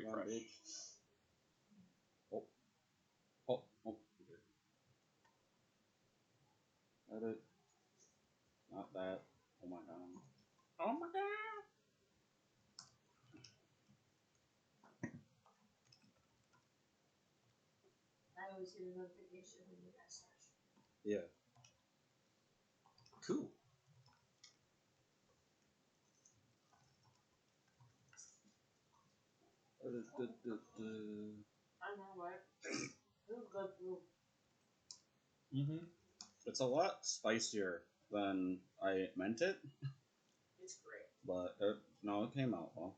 refresh. Oh. Edit. Not that. Oh my god. Oh my god. I always get a notification when you guys search. Yeah. Cool. I know, right? It was good too. It's a lot spicier than I meant it. It's great. But no, it came out well.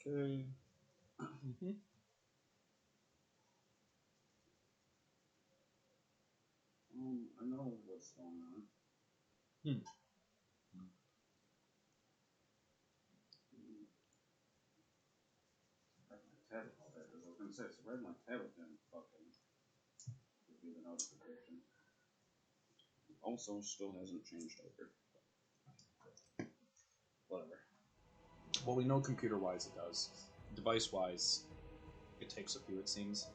Okay. I know what's going on. Tab all that. I was gonna say, it's right my tab again. Fucking give me the notification. Also, still hasn't changed over. Whatever. Well, we know computer-wise it does. Device-wise, it takes a few, it seems.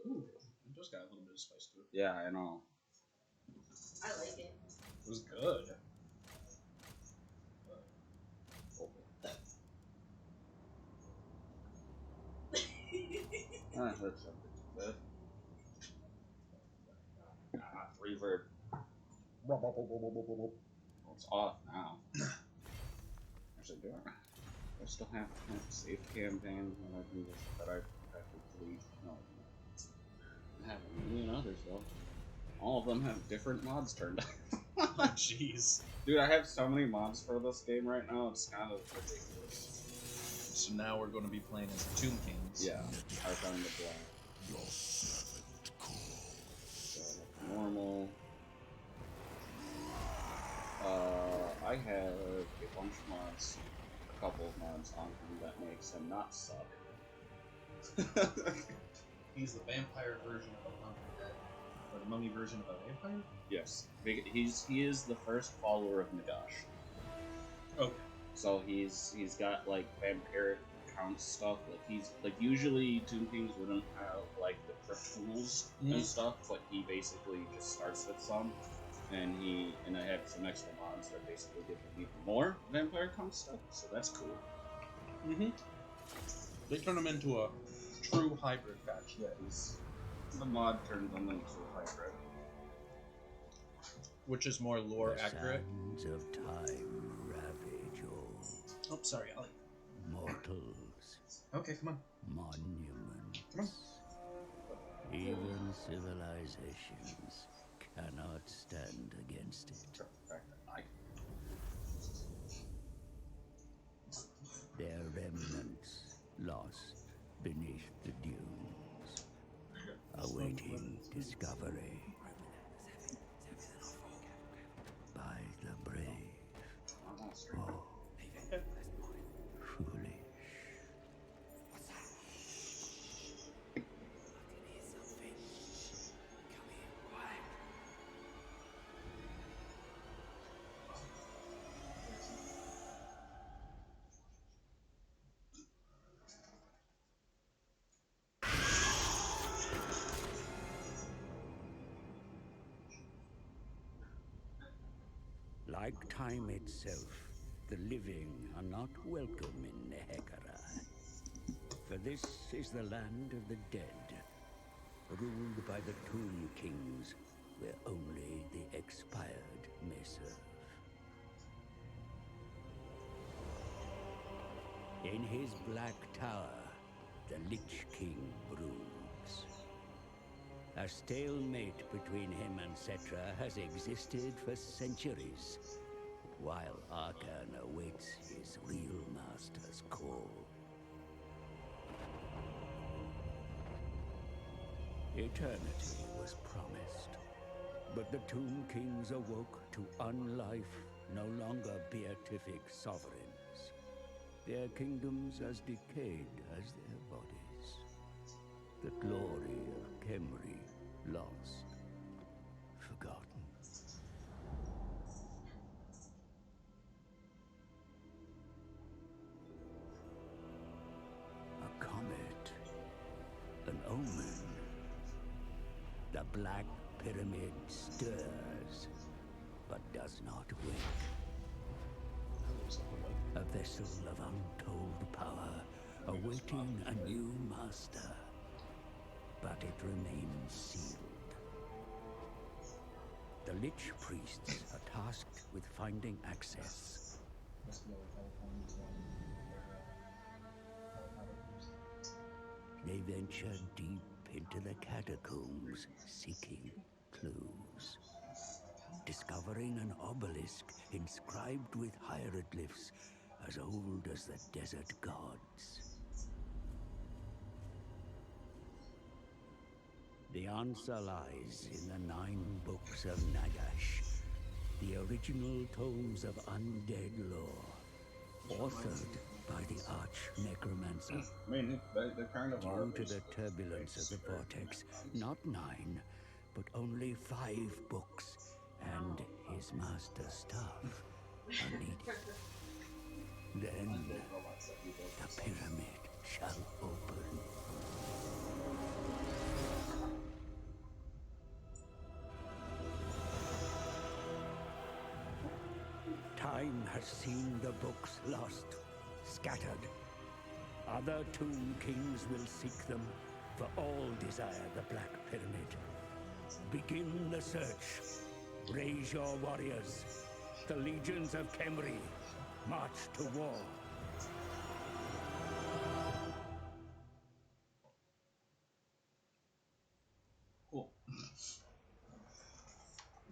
Ooh, it just got a little bit of spice to it. Yeah, I know. I like it. It was good. That's something too bad. Reverb. It's off now. Actually, do I still have to save campaign when I do this, but I have to delete. No, I haven't any others though. All of them have different mods turned on. Oh, jeez. Dude, I have so many mods for this game right now, it's kind of ridiculous. So now we're going to be playing as the Tomb Kings. Yeah, Arkhan the Black. So, normal. I have a bunch of mods, a couple of mods on him that makes him not suck. He's the vampire version of a mummy, or the mummy version of a vampire? Yes, he is the first follower of Nagash. Okay. So he's got like vampiric count stuff. Like he's like usually Tomb Kings wouldn't have like the crypt tools and stuff, but he basically just starts with some, and I have some extra mods that basically give him even more vampire count stuff. So that's cool. They turn him into a true hybrid faction. Yeah, the mod turned them into a hybrid. Which is more lore accurate. Sands of time ravage all. Oh, sorry, Ollie. Mortals. Okay, come on. Monuments. Come on. Even civilizations cannot stand against it. Their remnants lost beneath the dunes, awaiting discovery by the brave. Oh, foolish. Like time itself, the living are not welcome in Nehekara. For this is the land of the dead, ruled by the Tomb Kings, where only the expired may serve. In his black tower, the Lich King broods. A stalemate between him and Cetra has existed for centuries, while Arkhan awaits his real master's call. Eternity was promised, but the Tomb Kings awoke to unlife, no longer beatific sovereigns. their kingdoms as decayed as their bodies. The glory of Khemri lost, forgotten. A comet, an omen. The Black Pyramid stirs, but does not wake. A vessel of untold power, awaiting a new master. But it remains sealed. The Lich Priests are tasked with finding access. They venture deep into the catacombs, seeking clues. Discovering an obelisk inscribed with hieroglyphs as old as the desert gods. The answer lies in the 9 books of Nagash, the original tomes of undead lore, authored by the arch-necromancer. I mean, they kind of are. Due to the turbulence of the vortex, not 9, but only 5 books and his master's staff are needed. Then the pyramid shall open. Time has seen the books lost, scattered. Other tomb kings will seek them, for all desire the Black Pyramid. Begin the search. Raise your warriors. The legions of Khemri march to war. Cool.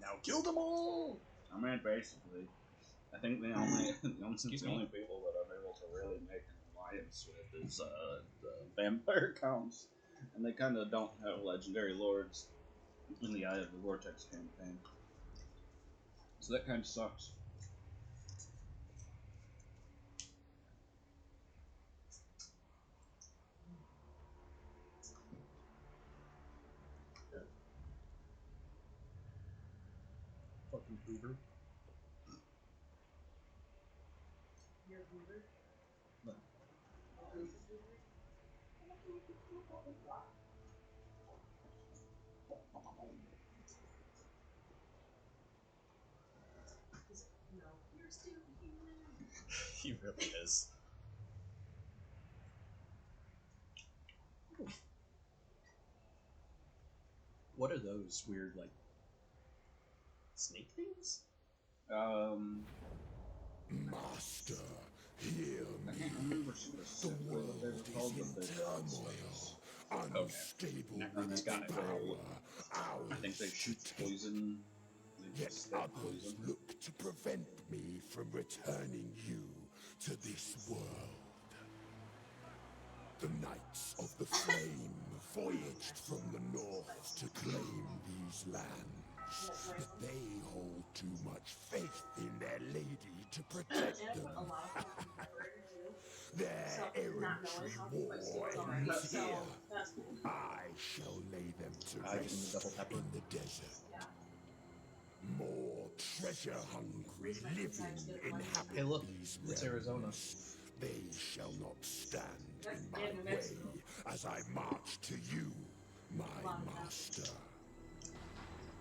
Now kill them all! I mean, basically, I think the only people that I'm able to really make an alliance with is the vampire counts, and they kind of don't have legendary lords in the Eye of the Vortex campaign, so that kind of sucks. Fucking Hoover. You're Hoover? No. Hoover? No, you're still human. He really is. What are those weird, like, snake things? Master, hear I me. can't remember The specifically what world they were called, is but in they're turmoil, unstable Necron with got it. power. I think they Ours shoot to take. poison. They Yet just spit others poison. look to prevent me from returning you to this world. The Knights of the Flame voyaged from the north to claim these lands, but they hold too much faith in their lady to protect And I put a them. lot of stuff in my burger too. Their So, not knowing errantry how to put war seeds already. ends So, here. that's cool. I shall lay them to Give him the rest double pepper. in the desert. Yeah. More treasure-hungry living inhabit Hey, look, these it's realms. Arizona. They shall not stand That's in my in New way Mexico. as I march to you, my master.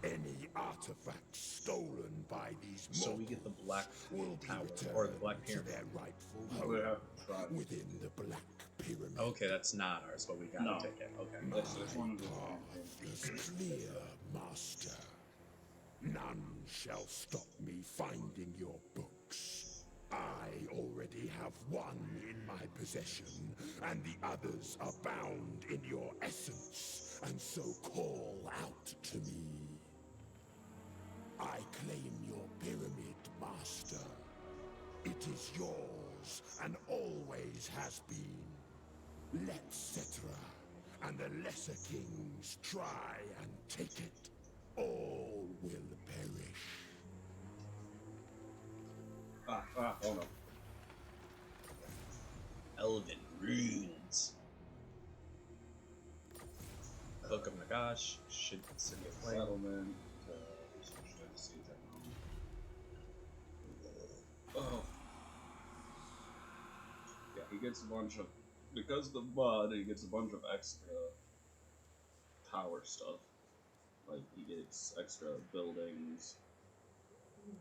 Any artifacts stolen by these So mortals we get the Black will be Tower, returned or the Black to Pyramid. their rightful I would home have to try. within the Black Pyramid. Okay, that's not ours, but we gotta No. take it. Okay. My It's one of the path is clear, master. None shall stop me finding your books. I already have one in my possession, and the others are bound in your essence, and so call out to me. I claim your pyramid, master. It is yours, and always has been. Let Cetra and the lesser kings try and take it. All will perish. Hold on. Elven runes. Book of Nagash should send a flame. Settlement. Oh. Yeah, he gets a bunch of, because of the mod, he gets a bunch of extra power stuff. Like, he gets extra buildings.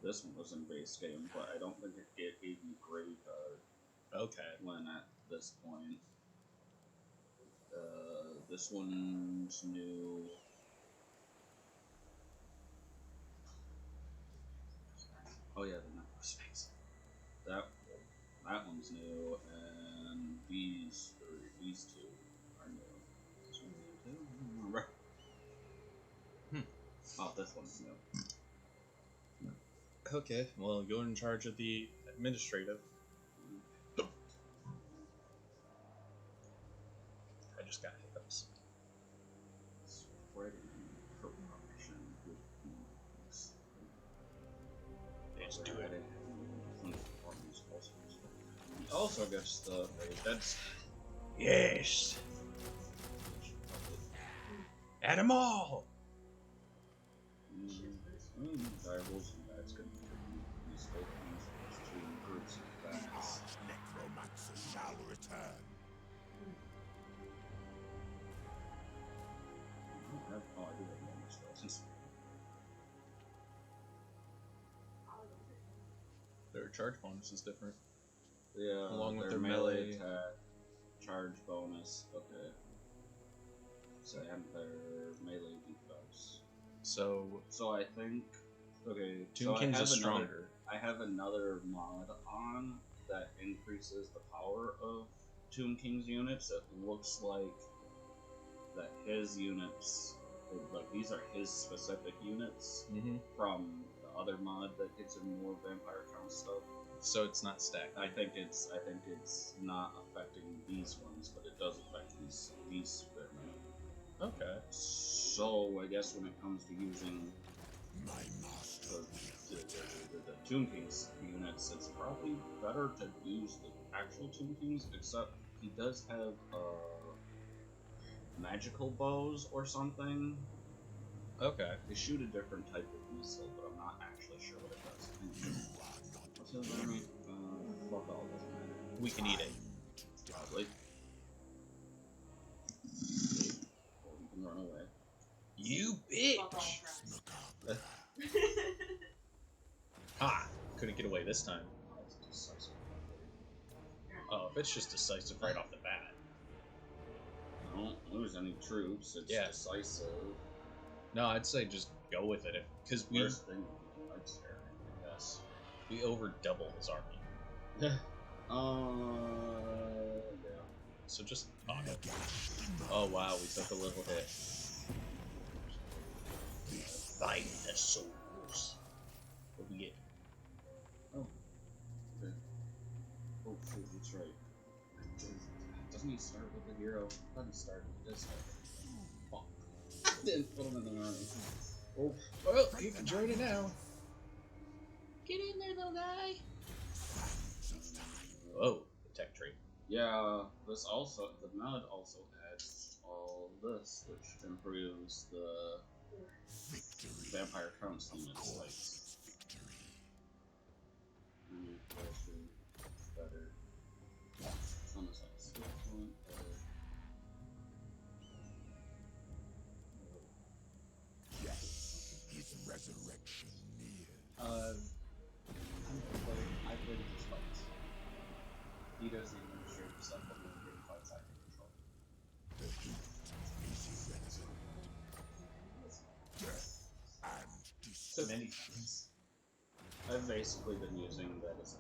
This one was in base game, but I don't think it gave you Graveyard. Okay. When at this point. This one's new. Oh yeah, the network space. That one's new, and these two are new. This one's new too? I don't remember. Oh, this one's new. Okay, well, you're in charge of the administrative. I just got hiccups. Let's do it. He also gets the that's Yes! Add them all! Variables and that's good for useful things to improve some facts. Necromancer shall return. Oh, I do have more spells. Their charge bonus is different. Yeah, Along with their their melee melee attack, charge bonus, okay. So, and their melee defense. So I think, okay, Tomb Kings is stronger. I have another mod on that increases the power of Tomb King's units. It looks like that his units, like these are his specific units from the other mod that gives him more vampire count stuff. So it's not stacked. I think it's not affecting these ones, but it does affect these vermin. Okay. So I guess when it comes to using My master. the Tomb King's units, it's probably better to use the actual Tomb Kings, except he does have magical bows or something. Okay. They shoot a different type of missile, but I'm not actually sure what it does. What's his army? Fuck all, doesn't matter. We can eat it. Probably. Or we can run away. You Fuck all bitch! friends. Ah! Couldn't get away this time. It's decisive. Oh, if it's just decisive right off the bat. Don't lose any troops, it's Yeah. decisive. No, I'd say just go with it, because we Worst thing I'd scare, I guess. we over double his army. Yeah. So just knock it. Oh wow, we took a little hit. Find the souls. What we get? Oh. Okay. Oh shoot, that's right. Doesn't he start with the hero? I thought he started with this. Fuck. I didn't put him in the army. Oh. Well, you can join it now. Get in there, little guy. Oh, the tech tree. Yeah, the mod also adds all this, which improves the vampire counts units, like better. Almost like skill point, better. His resurrection near. I played just fights. He does the administrative stuff, but when he fights, I can control. The heat is irrelevant. Death and So despair. many times. I've basically been using that as a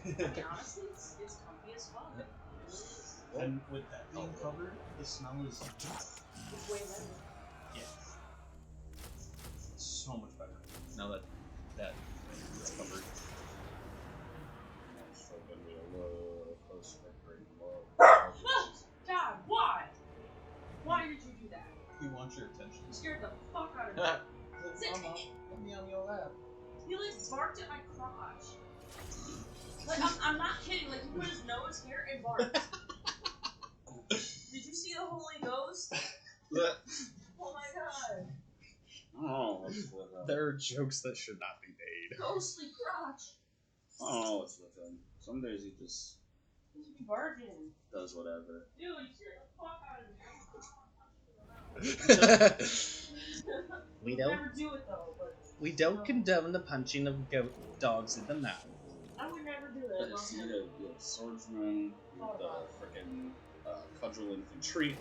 I mean, honestly, it's comfy as fuck. It really is. And with that being covered, the smell is It's way better. so much better. Now that is covered. I'm still gonna be a little closer to green low. God, why? Why did you do that? He wants your attention. You scared the fuck out of me. Mama, let me on your lap. He like barked at my crotch. Like I'm not kidding. Like he put his nose here and barked. jokes that should not be made. Ghostly crotch. I don't know what's with him. Some days he just He's a virgin. does whatever. Dude, get the fuck out of here. We We'll don't. never do it though, but We don't condone the punching of goat dogs in the mouth. I would never do But it. you see, you have swordsman, you have the frickin' cudgel infantry,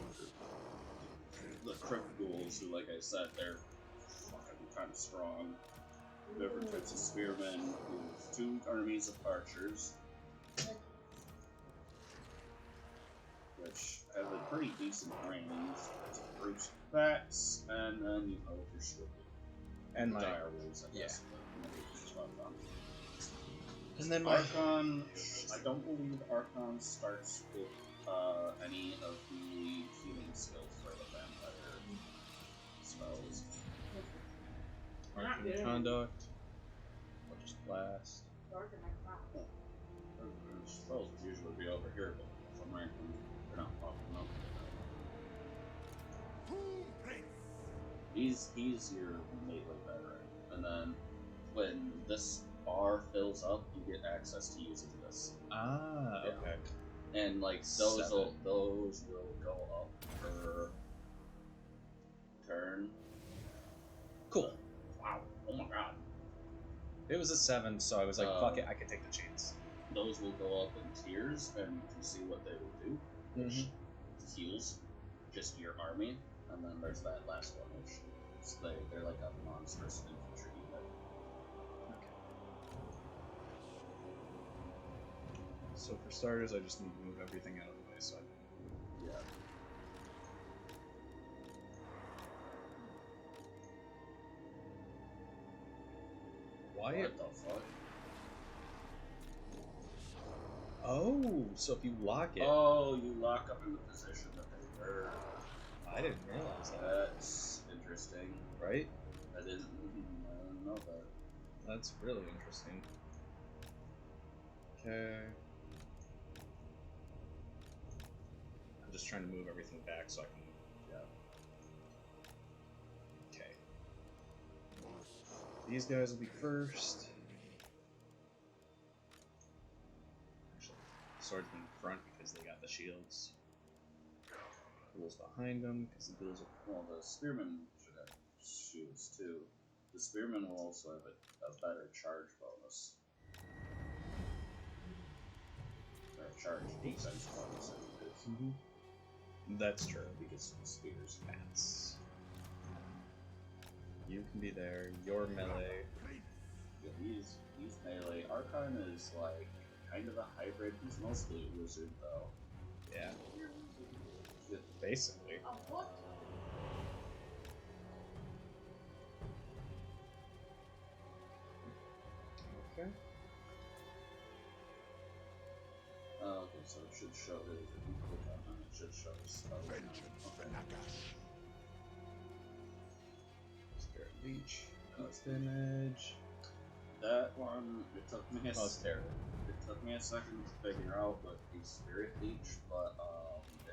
the crypt ghouls, who, like I said, they're fucking kind of strong. Different types of spearmen, who have 2 armies of archers, which have a pretty decent range. There's brute bats, and then you have your shrivel. And my dire wolves, I yeah. guess. But maybe it's about them. and then my Arkhan, I don't believe Arkhan starts with any of the healing skills for the vampire spells. Not Arcane good. conduct. Or just blast. Spells would usually be over here, but for some reason they're not popping up. He's your melee veteran, and then when this bar fills up, you get access to using this. Ah, Yeah. okay. And like those will go up per turn. Cool. Wow! Oh my god! It was a 7, so I was like, fuck it, I could take the chance. Those will go up in tiers, and you can see what they will do, which heals just your army, and then there's that last one, which is they're like a monstrous infantry unit. So for starters, I just need to move everything out of the way, so I Yeah. Wyatt. What the fuck? Oh, so if you lock it, Oh, you lock up in the position that they were. I didn't realize that. That's interesting. Right? I didn't know that. That's really interesting. Okay. I'm just trying to move everything back so I can. Yeah. Okay. These guys will be first. Actually, swordsman in front because they got the shields. Ghouls behind them because the ghouls are. Well, the spearmen should have shields too. The spearmen will also have a better charge bonus. Or a charge defense bonus, I think it is. That's true. Because of the spears. Bats. You can be there. Your melee. Yeah, he's melee. Arkhan is like kind of a hybrid. He's mostly a wizard though. Yeah. Yeah. Basically. What? Okay. Okay, so it should show his. If you click on him, it should show his spell. Spirit Leech. Cost damage. That one, it took me a Cost terror. It took me a second to figure out what the Spirit Leech, but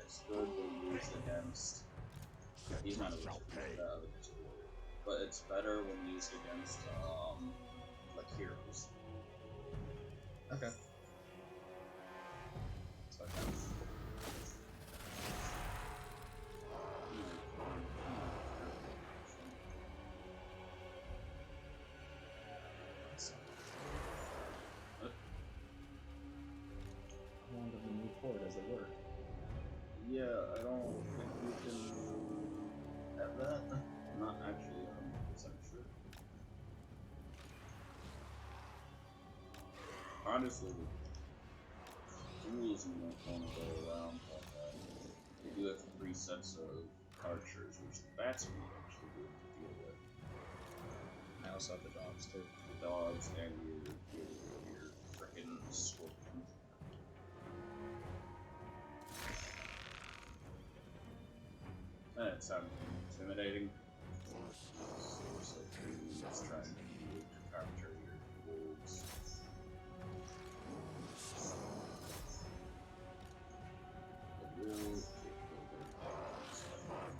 it's good when used against. He's not a wizard, the other guy's a warrior. But it's better when used against like heroes. Okay. So I can. How long does it move forward? Does it work? Yeah, I don't think you can have that. I'm not actually 100% sure. Honestly, the rules you don't want to go around, but you do have 3 sets of archers, which the bats will actually be able to deal with. I also have the dogs too. The dogs and your frickin' scorpion. That sounds intimidating. Seriously, let's try and capture your wolves. The wolves take over dogs like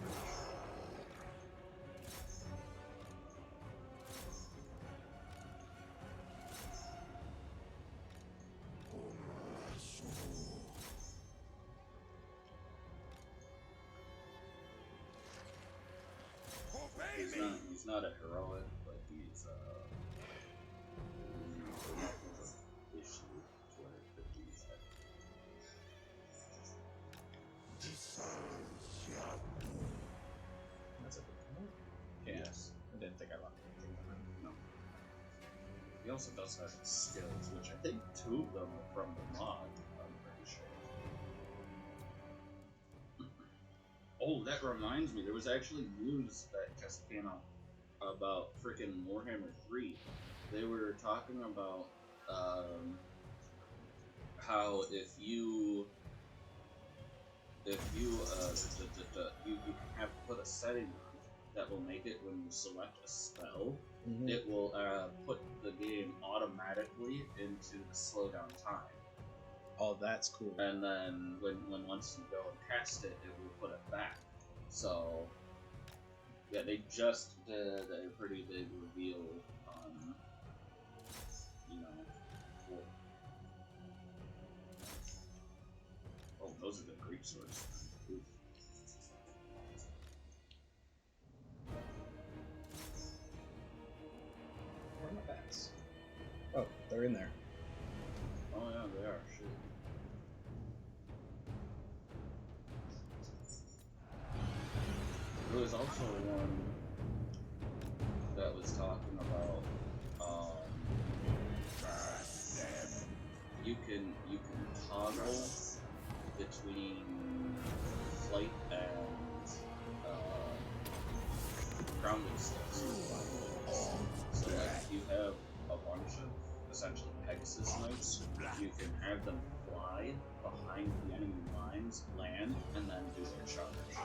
He's not a heroic, but he's issue to where it could be that. That's a good one. Yeah. Yes. I didn't think I locked anything behind. No. He also does have skills, which I think 2 of them are from the mod, I'm pretty sure. Oh, that reminds me, there was actually news that just came out about freaking Warhammer 3. They were talking about how if you you can have put a setting on that will make it when you select a spell, it will put the game automatically into the slowdown time. Oh, that's cool. And then when once you go and cast it, it will put it back. So yeah, they just did a pretty big reveal on, you know, for... Oh, those are the Greek swords. Oof. Where are my bats? Oh, they're in there. Oh yeah, they are. Shit. There was also one that was talking about you can toggle between flight and grounding sticks. So like if you have a bunch of essentially Pegasus Knights, you can have them fly behind the enemy lines, land, and then do their charge.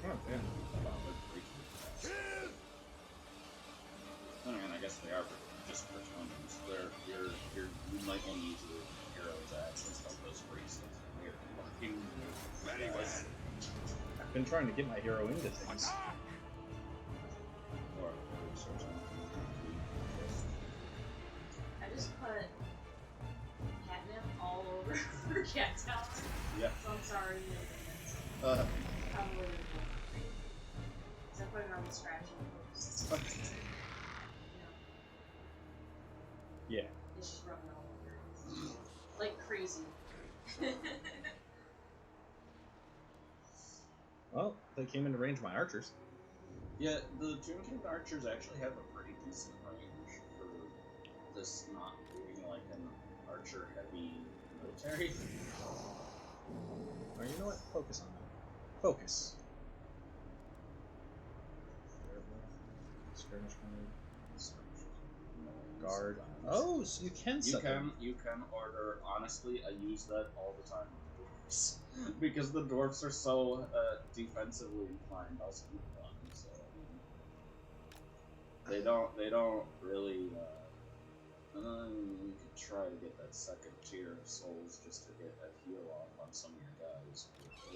Oh, damn. I mean, I guess they are just Bretonians. You might want to use your hero's ads and stuff, those bracelets. They're fucking badass. I've been trying to get my hero into things. Or search on. I just put catnip all over for Cat Tower. Yeah. So I'm sorry. I'm really so I put it on the scratching post. Yeah. It's just rubbing all over. Like crazy. Well, they came into range of my archers. Yeah, the Tomb King archers actually have a pretty decent range for this not being like an archer heavy military. Or you know what? Focus on them. Focus. Skirmish mode. Guard. Oh, so you can set them. You can order. Honestly, I use that all the time with dwarves because the dwarves are so defensively inclined. I'll keep one, so they don't really. You could try to get that second tier of souls just to get a heal off on some of your guys. But,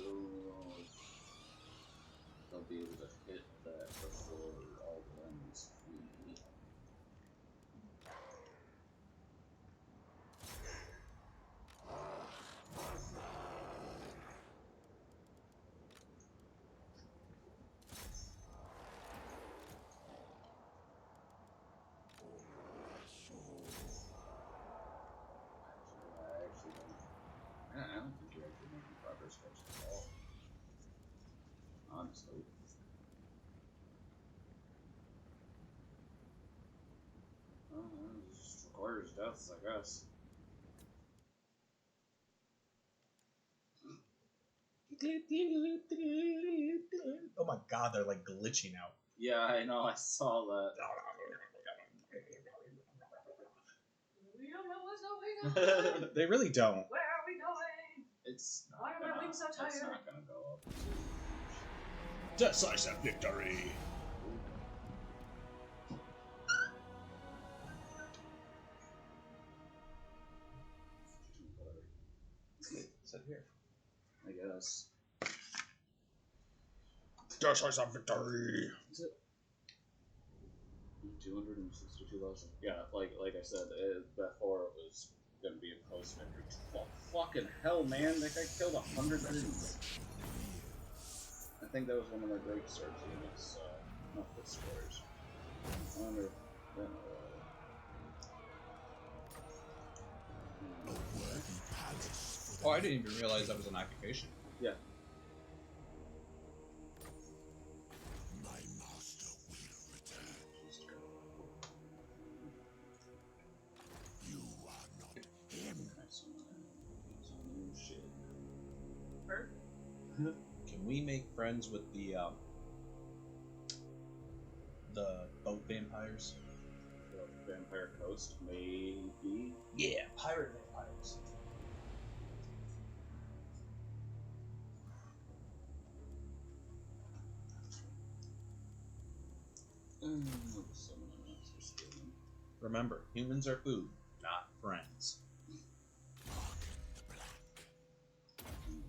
they'll be able to hit that before all the enemies flee. I don't think you're actually making progress much at all. Honestly. It just requires deaths, I guess. Oh my god, they're like glitching out. Yeah, I know, I saw that. We don't know what's going on. They really don't. Where are we going? It's not Why am I being so It's tired? not gonna go up. Decisive victory. Sit here. I guess. Decisive victory. Is it 262,000? Yeah, like I said, before it was gonna be a close victory. Fucking hell, man! That guy killed 100 things. think that was one of my break stars units, not the squares. I wonder if that Oh, I didn't even realize that was an occupation. yeah. My master will return. You are not him. Shit. Bird? Can we make friends with the boat vampires? Vampire Coast, maybe. Yeah, pirate vampires. Remember, humans are food, not friends.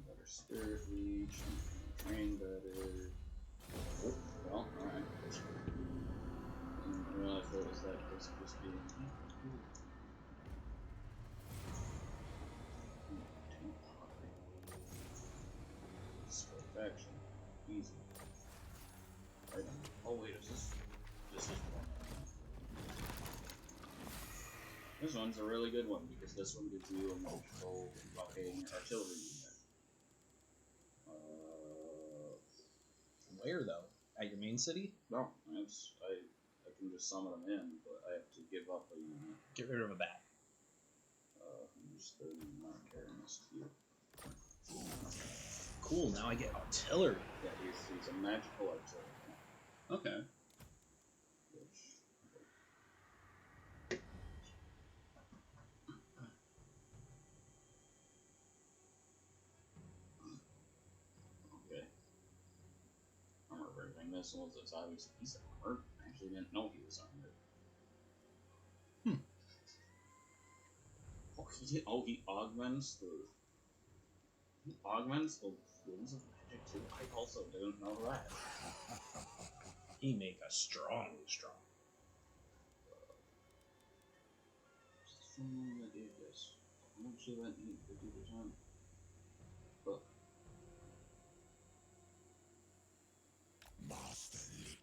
Better spirit reach, train better. Oh, well, alright. I didn't realize what was that was just being. Destroy faction. Easy. Right on. Oh wait, is this is one. This one's a really good one because this one gives you a multiple fucking artillery unit. Where though? At your main city? No, I can just summon them in, but I have to give up a unit. Get rid of a bat. I'm just not carrying this to you. Cool, now I get artillery. Yeah, he's a magical artillery. Okay. Which, okay. Armor breaking missiles, it's obviously he's armored. I actually didn't know he was armored. Oh, he augments the rules of magic too. I also didn't know that. He make us strong. Just someone that did this. How much did that need 50%? But Master Lich.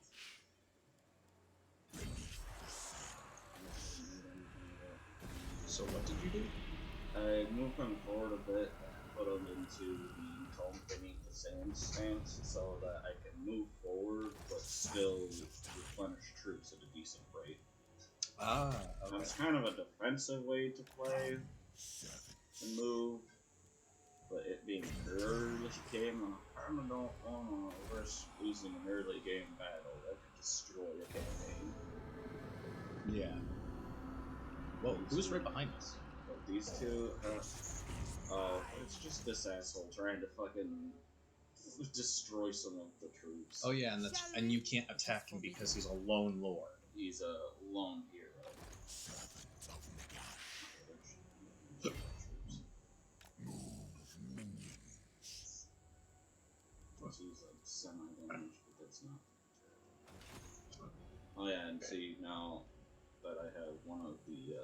So what did you do? I moved him forward a bit and put him into the calm beneath the sand stance so that I can move forward but still replenish troops at a decent rate. Ah, okay. It's kind of a defensive way to play and move, but it being early game, I kind of don't want to risk losing an early game battle that could destroy a campaign. Yeah. Whoa, who's right behind us? But these two, it's just this asshole trying to fucking destroy some of the troops. Oh yeah, and you can't attack him because he's a lone lord. He's a lone hero. Plus he's like semi-damaged, but that's not. Oh yeah, and see now that I have one of the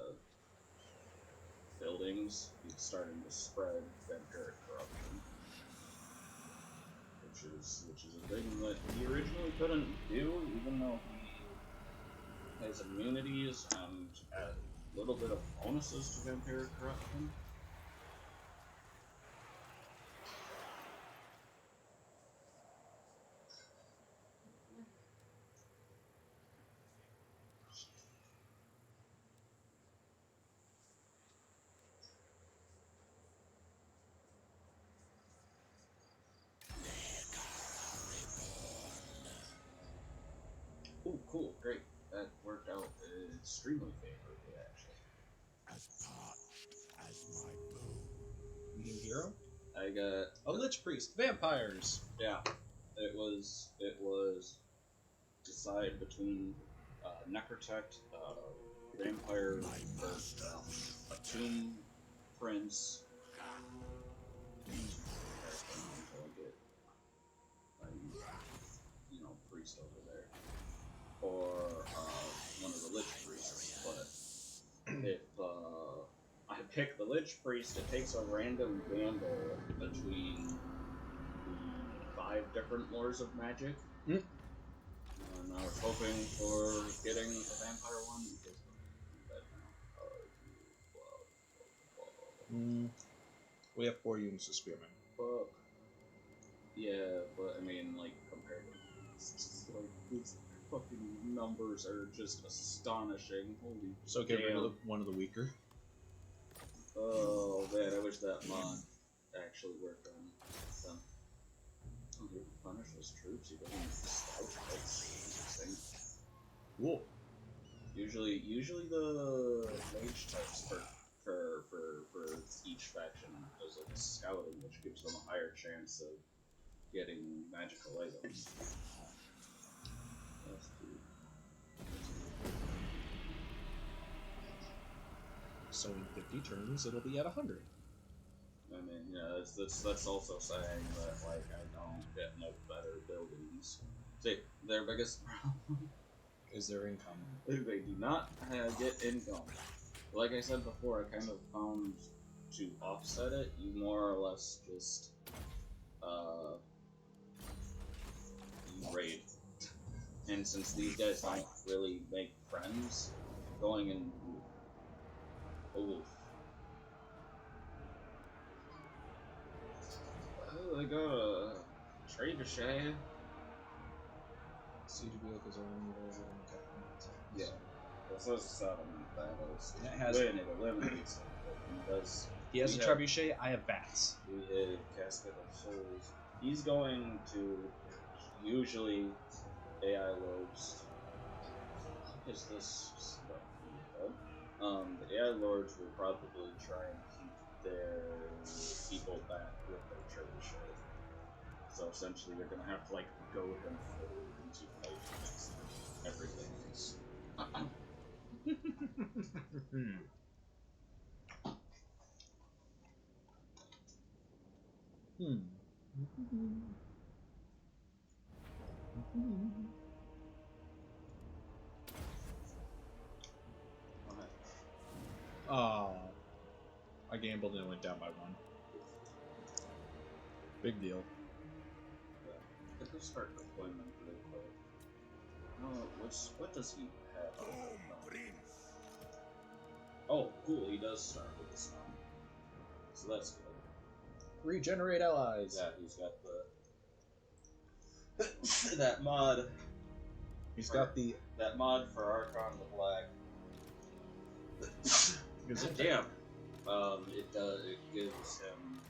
buildings, he's starting to spread vampiric corruption, which is a thing that he originally couldn't do, even though he has immunities and a little bit of bonuses to vampiric corruption. Oh, cool, great. That worked out extremely favorably, actually. As parched as my bone. Medium hero? I got A Lich Priest. Vampires. yeah. It was decide between Necrotect, Vampire, or a Tomb Prince. Until I get priest over there, or one of the Lich Priests. But if I pick the Lich Priest, it takes a random gamble between the 5 different lores of magic. Mm. And I was hoping for getting a vampire one because that We have 4 units of spearmen. fuck. Yeah, but I mean, like, compared to it's just like these fucking numbers are just astonishing. Holy So get rid damn. of one of the weaker. Oh man, I wish that mod actually worked on them. Oh, you can punish those troops, you don't need to slouch. That's interesting. Cool. Usually the mage types for each faction does like scouting, which gives them a higher chance of getting magical items. That's cute. So in 50 turns, it'll be at 100. I mean, yeah, that's also saying that like I don't get no better buildings. See, their biggest problem Is their income. they do not get income. Like I said before, I kind of found to offset it, you more or less just you raid. And since these guys don't really make friends, going in oof. Oh, they got a trebuchet. Siege vehicles are only available in the Yeah. Well, so it's settlement battles. It has- When it eliminates it. Because He has we a have- trebuchet, I have bats. We hit Casket of Souls. He's going to usually AI Lords. What is this stuff? The AI Lords will probably try and keep their people back with their trebuchet. So essentially, you're gonna have to like goad them forward into fight against everything else. Oh, I gambled and it went down by 1. Big deal. Let us start deployment real quick. What does he have? Oh, cool, he does start with the song. So that's good. Regenerate allies. Yeah, he's got the that mod. He's got the. That mod for Arkhan the Black. Damn. It gives him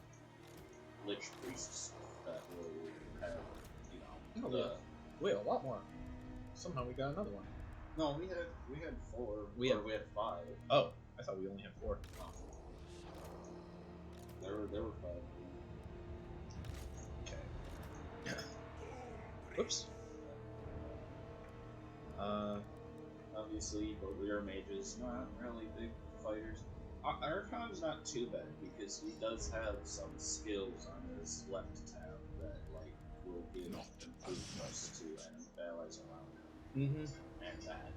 Lich Priests that will have, you know, Oh, yeah. Wait, a lot more. Somehow we got another one. No, we had 4. We had 5. Oh, I thought we only had 4. There were 5. Okay. Whoops. Obviously, but we are mages, not really big fighters. Arkhan's not too bad because he does have some skills on his left tab that like will give improvements to allies around him. And that.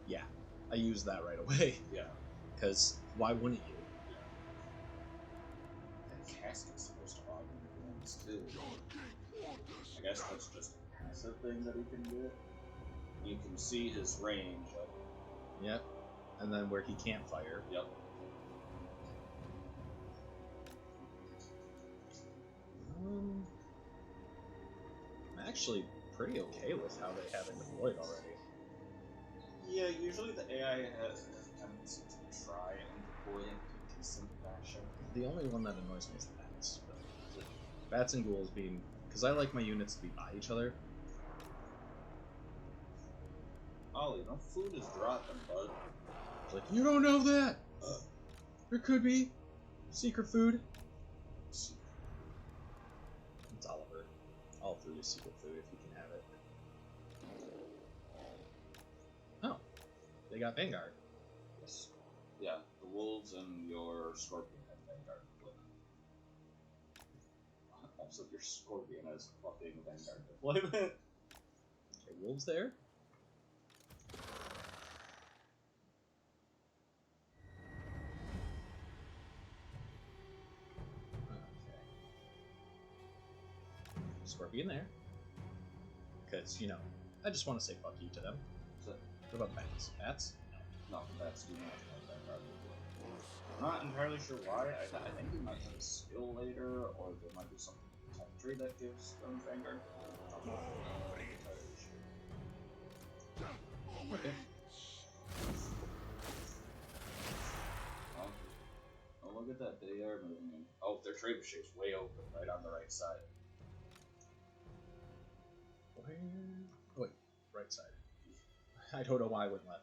Yeah, I used that right away. Yeah. Because why wouldn't you? That casket's supposed to augment wounds too. I guess that's just a passive thing that he can get. You can see his range. Yep. And then where he can't fire. Yep. I'm actually pretty okay with how they have it deployed already. Yeah, usually the AI has a tendency to try and deploy in a decent fashion. The only one that annoys me is the bats. But bats and ghouls being... Because I like my units to be by each other. Ollie, no food is dropping, bud. It's like, you don't know that! There could be secret food. It's Oliver. All food is secret food if you can have it. Oh. They got Vanguard. Yes. Yeah, the wolves and your scorpion have Vanguard deployment. Also, your scorpion has fucking Vanguard deployment. Okay, wolves there. Scorpion there. Because, you know, I just want to say fuck you to them. So, What about the bats? Bats? no, that's do not like that card. I'm not entirely sure why. I think we might have a skill later, or there might be something tech tree that gives them Vanguard. I'm not entirely sure. Okay. Oh, look at that. They are moving in. Oh, their trebuchet's way open, right on the right side. Where? Wait, right side. I don't know why I went left.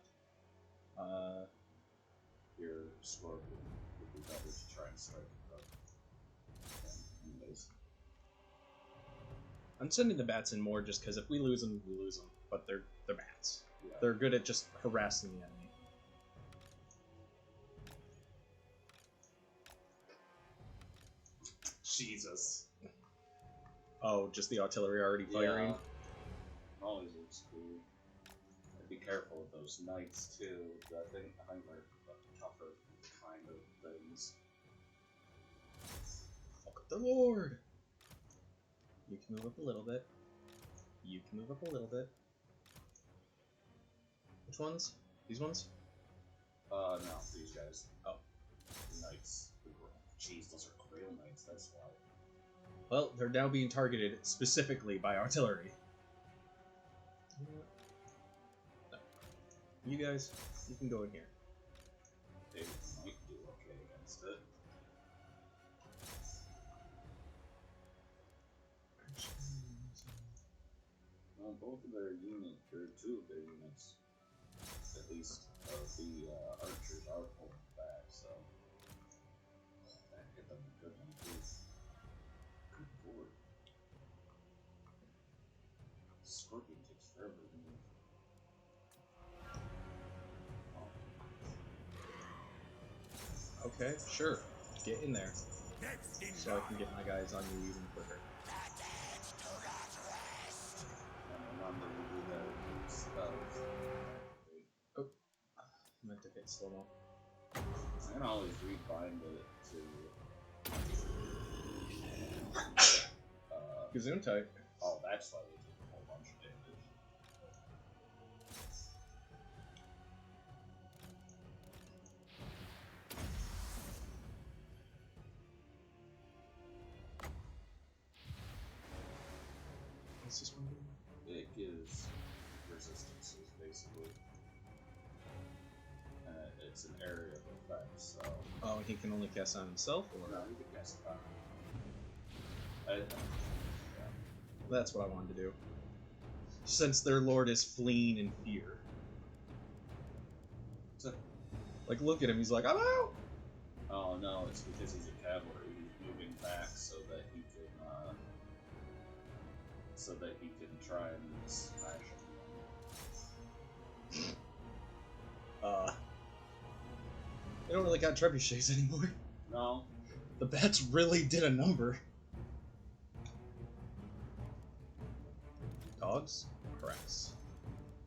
Your Scorpion would be better to try and strike it up. Yeah, anyways. I'm sending the bats in more just because if we lose them, we lose them. But they're bats. Yeah. They're good at just harassing the enemy. Jesus. Oh, just the artillery already firing? Yeah. Always looks cool. And be careful with those knights too. I think they're tougher kind of things. Fuck up the Lord! You can move up a little bit. You can move up a little bit. Which ones? These ones? No, these guys. Oh. Knights. Jeez, those are Grail Knights, that's why. Well, they're now being targeted specifically by artillery. No. You guys, you can go in here. They might do okay against it. Well, both of their units, or two of their units, at least of the archers, are pulling back, so that hit them a good one too. Good lord. Scorpion takes forever to move. Oh. Okay, sure. Get in there. So I can get my guys on you even quicker. And remember to do that with spells. Oh. Meant to hit slow-mo. I can always rebind it to Gesundheit. oh, that's why they took a whole bunch of damage. What's this one doing? It gives resistances, basically. It's an area of effect, so... Oh, he can only cast on himself, or? No, you can cast it on. Yeah. That's what I wanted to do. Since their lord is fleeing in fear. So, Like, look at him, he's like, I'm out! oh no, it's because he's a cavalry. He's moving back so that he can try and smash him. They don't really got trebuchets anymore. No, The bats really did a number. Dogs? Press.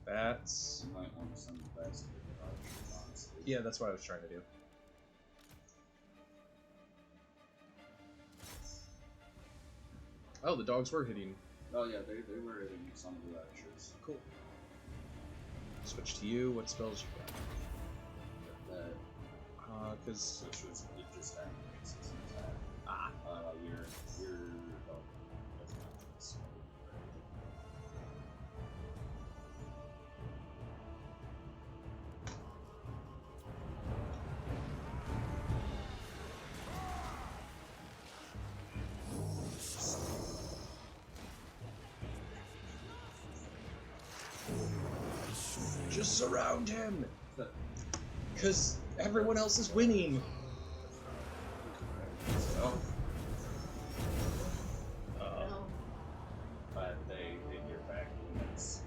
Bats. you might want to send the bats to the archers, honestly. Yeah, that's what I was trying to do. Oh, the dogs were hitting. Oh yeah, they were hitting some of the archers. Cool. Switch to you. What spells you got? That Because which was it just activates its attack. ah, You're oh, that's not this. just surround him. Because everyone else is winning. So, No. but they hit your back units.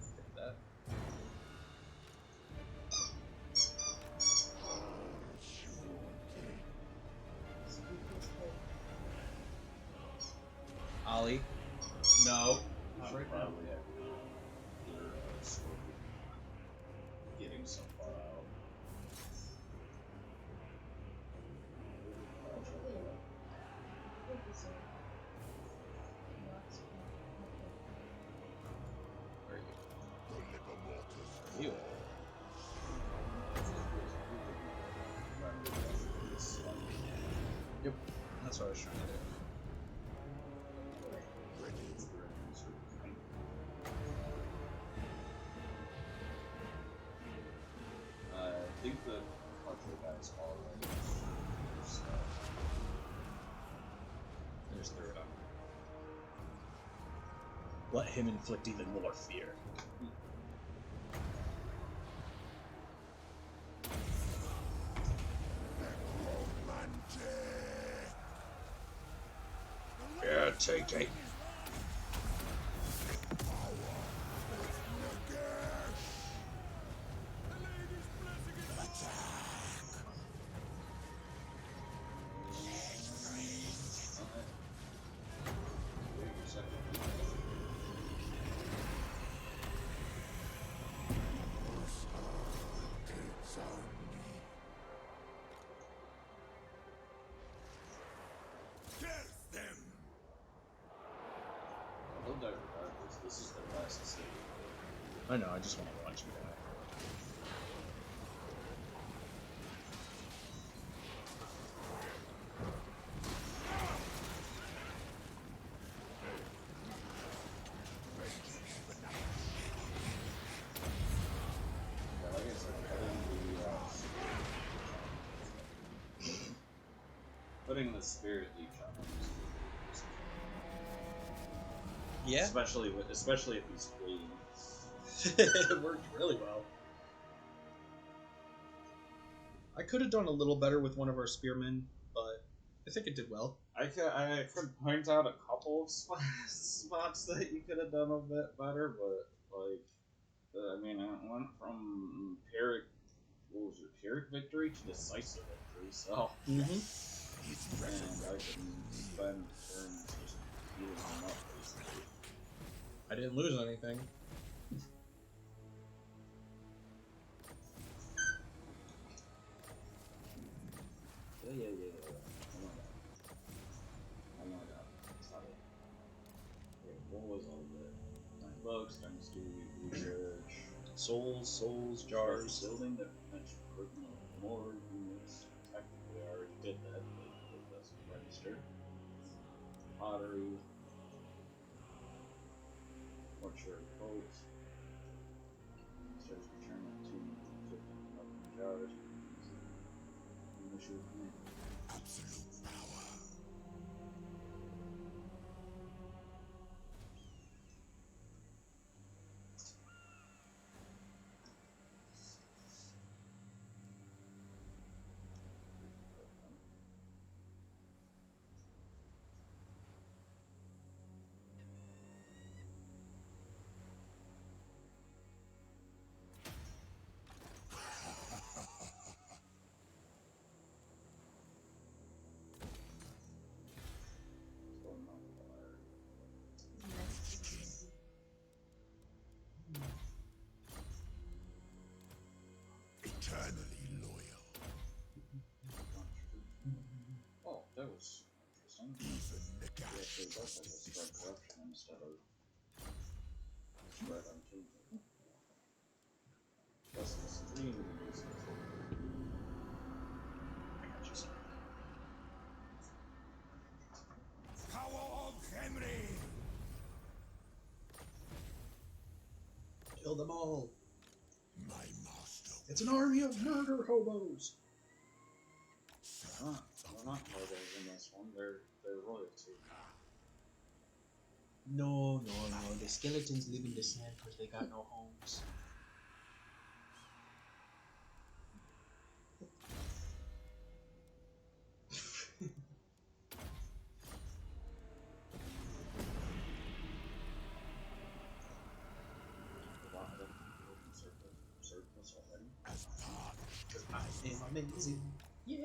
Get that. Ollie. No. Not right now. Probably have your Scorpion getting so far out. Ew. Yep, that's what I was trying to do. I think the partial guys already. So. There's third up. Let him inflict even more fear. Yeah, take it. This is the last city. I know, I just want to watch you die. Yeah, like I said, putting the spirit leech on him is Yeah? especially if he's fleeing. It worked really well. I could have done a little better with one of our spearmen, but I think it did well. I could point out a couple of spots that you could have done a bit better, but I mean, it went from Pyrrhic victory to decisive victory, so. Mm-hmm. And I can spend turns just healing them up, basically. I didn't lose anything. Yeah. Oh my god. Sorry. Okay, what was all that? 9 bucks, times 2 research. Souls, jars. Building that mentioned more units. Technically, I already did that, but it doesn't register. Pottery. Mortuary boats. Starts return at 250 jars. Absolute power. Eternally loyal. Oh, that was interesting. Even the He gash actually does have a trusted spread this corruption instead of spread on two. That's extremely useless. I got you, son. power of Henry. Kill them all. My master. It's an army of murder hobos. They're not hobos in this one. They're royalty. No. The skeletons live in the sand because they got no homes. A lot of them people in surplus already. As part Because I am amazing. Yeah.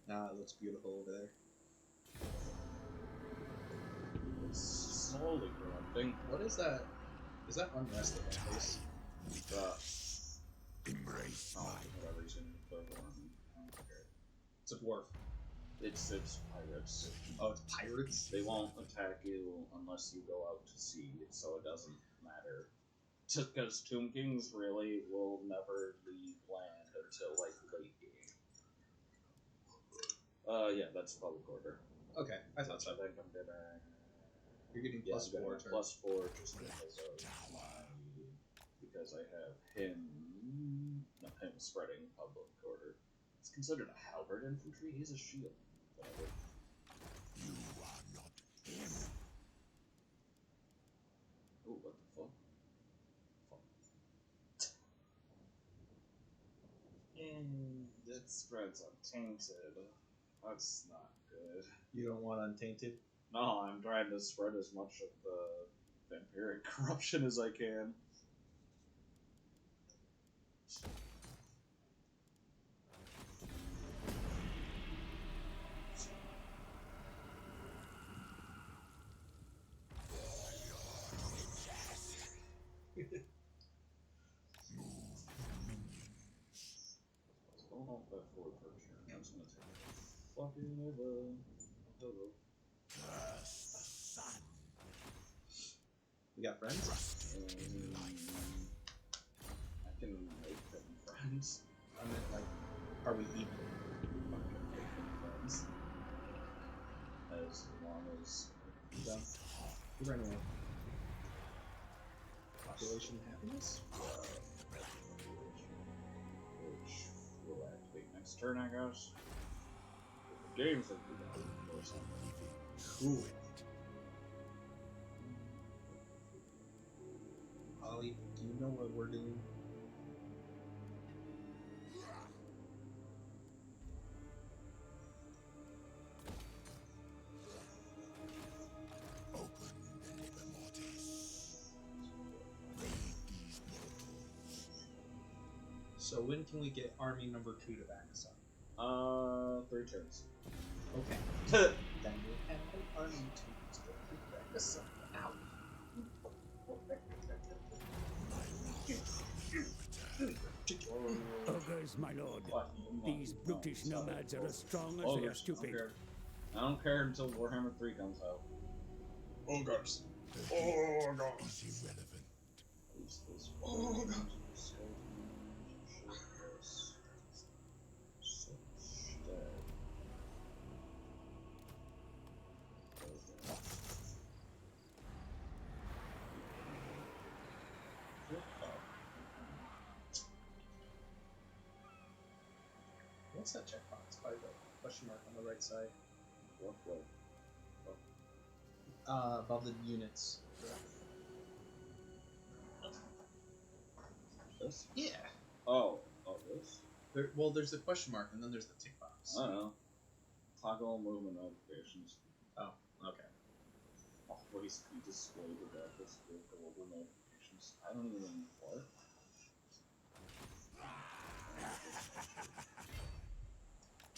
Nah, it looks beautiful over there. It's slowly corrupting. What is that? Is that unrest in that place? embrace Oh, my whatever he's gonna put on. I don't care. It's a dwarf. It's pirates. Oh, it's pirates? They won't attack you unless you go out to sea, so it doesn't matter. Because Tomb Kings really will never leave land until like late game. Yeah, that's public order. Okay, I thought so. I think I'm gonna. You're getting Yeah, plus I'm gonna 4 have turn. plus 4 just because I have him. Not him spreading public order. It's considered a halberd infantry. He's a shield. Whatever. You are not him. Oh, what the fuck? It spreads untainted. That's not good. You don't want Untainted? No, I'm trying to spread as much of the vampiric corruption as I can. Going off that forward for a turn. That's gonna take fucking ever. Hello. Curse the sun. You got friends? I can make them friends. I meant, like, are we even? Fucking make them friends. As long as. Yeah. You ran away. Population happiness? Which will activate next turn, I guess. The game's like we got or something. Cool. Ollie, do you know what we're doing? Open the liber mortis. Raid these mortals. So when can we get army number 2 to back us up? 3 turns. Okay. Then we'll have an army 2 to back us up. Ow. Ogres, my lord. What? These brutish nomads are as strong as they are stupid. I don't care until Warhammer 3 comes out. Ogres. The Oh, hit God. is irrelevant. Who's this? Oh, God. What's that checkbox by the question mark on the right side? What way? Above the units. This? Yeah. Oh, this? Well, there's the question mark and then there's the tick box. I don't know. Toggle movement notifications. Oh, okay. Always be displayed regardless of global notifications. I don't even what?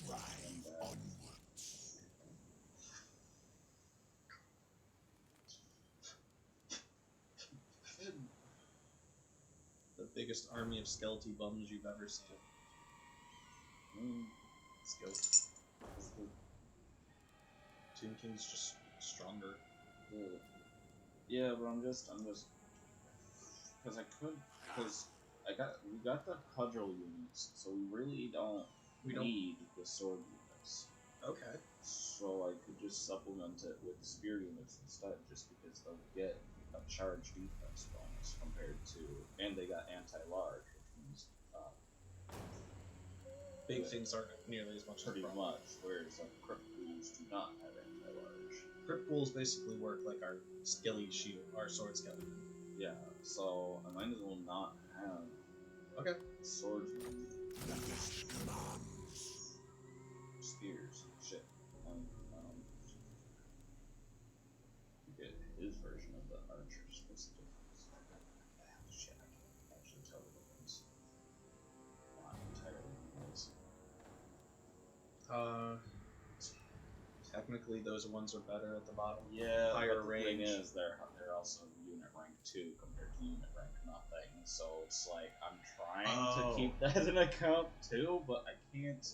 Drive onwards. The biggest army of skelety bums you've ever seen. Skeleton. Tomb King's just stronger. Yeah, but I'm just, because we got the cudgel units, so we really don't need the sword units. Okay. So I could just supplement it with spear units instead, just because they'll get a charge defense bonus compared to, and they got anti-large, which means Big things aren't nearly as much pretty of a problem. much, whereas like crypt ghouls do not have anti-large. Crypt ghouls basically work like our skelly shield, our sword skeleton. Yeah, so I might as well not have swordsmen. Spears. Shit. Get his version of the archers. What's the difference? Shit, I can't actually tell the difference. Not entirely nice. Technically those ones are better at the bottom. Yeah, Higher but the range. thing is, they're also unit rank 2 compared to unit rank nothing. So it's like I'm trying to keep that in account too, but I can't.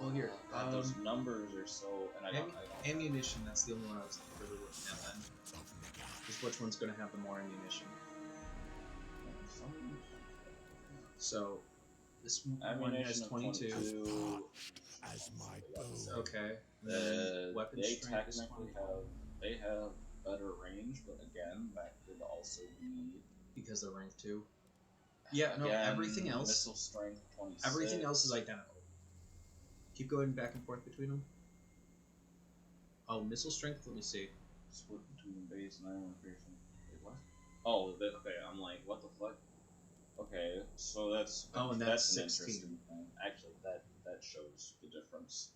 Well, here. Those numbers are so, and I don't. Ammunition, that's the only one I was really looking at then. Just which one's going to have the more ammunition. So, this one has 22. As my bow. Okay. Then weapon they strength is technically 20. they have better range, but again, that could also be Because they're rank 2. Yeah, no, again, everything else. Missile strength 26. Everything else is identical. Keep going back and forth between them. Oh, missile strength, let me see. Split between base and armor piercing. Wait, what? Oh, okay. I'm like, what the fuck? Okay, so that's and that's an 16. interesting thing. Actually, that shows the difference.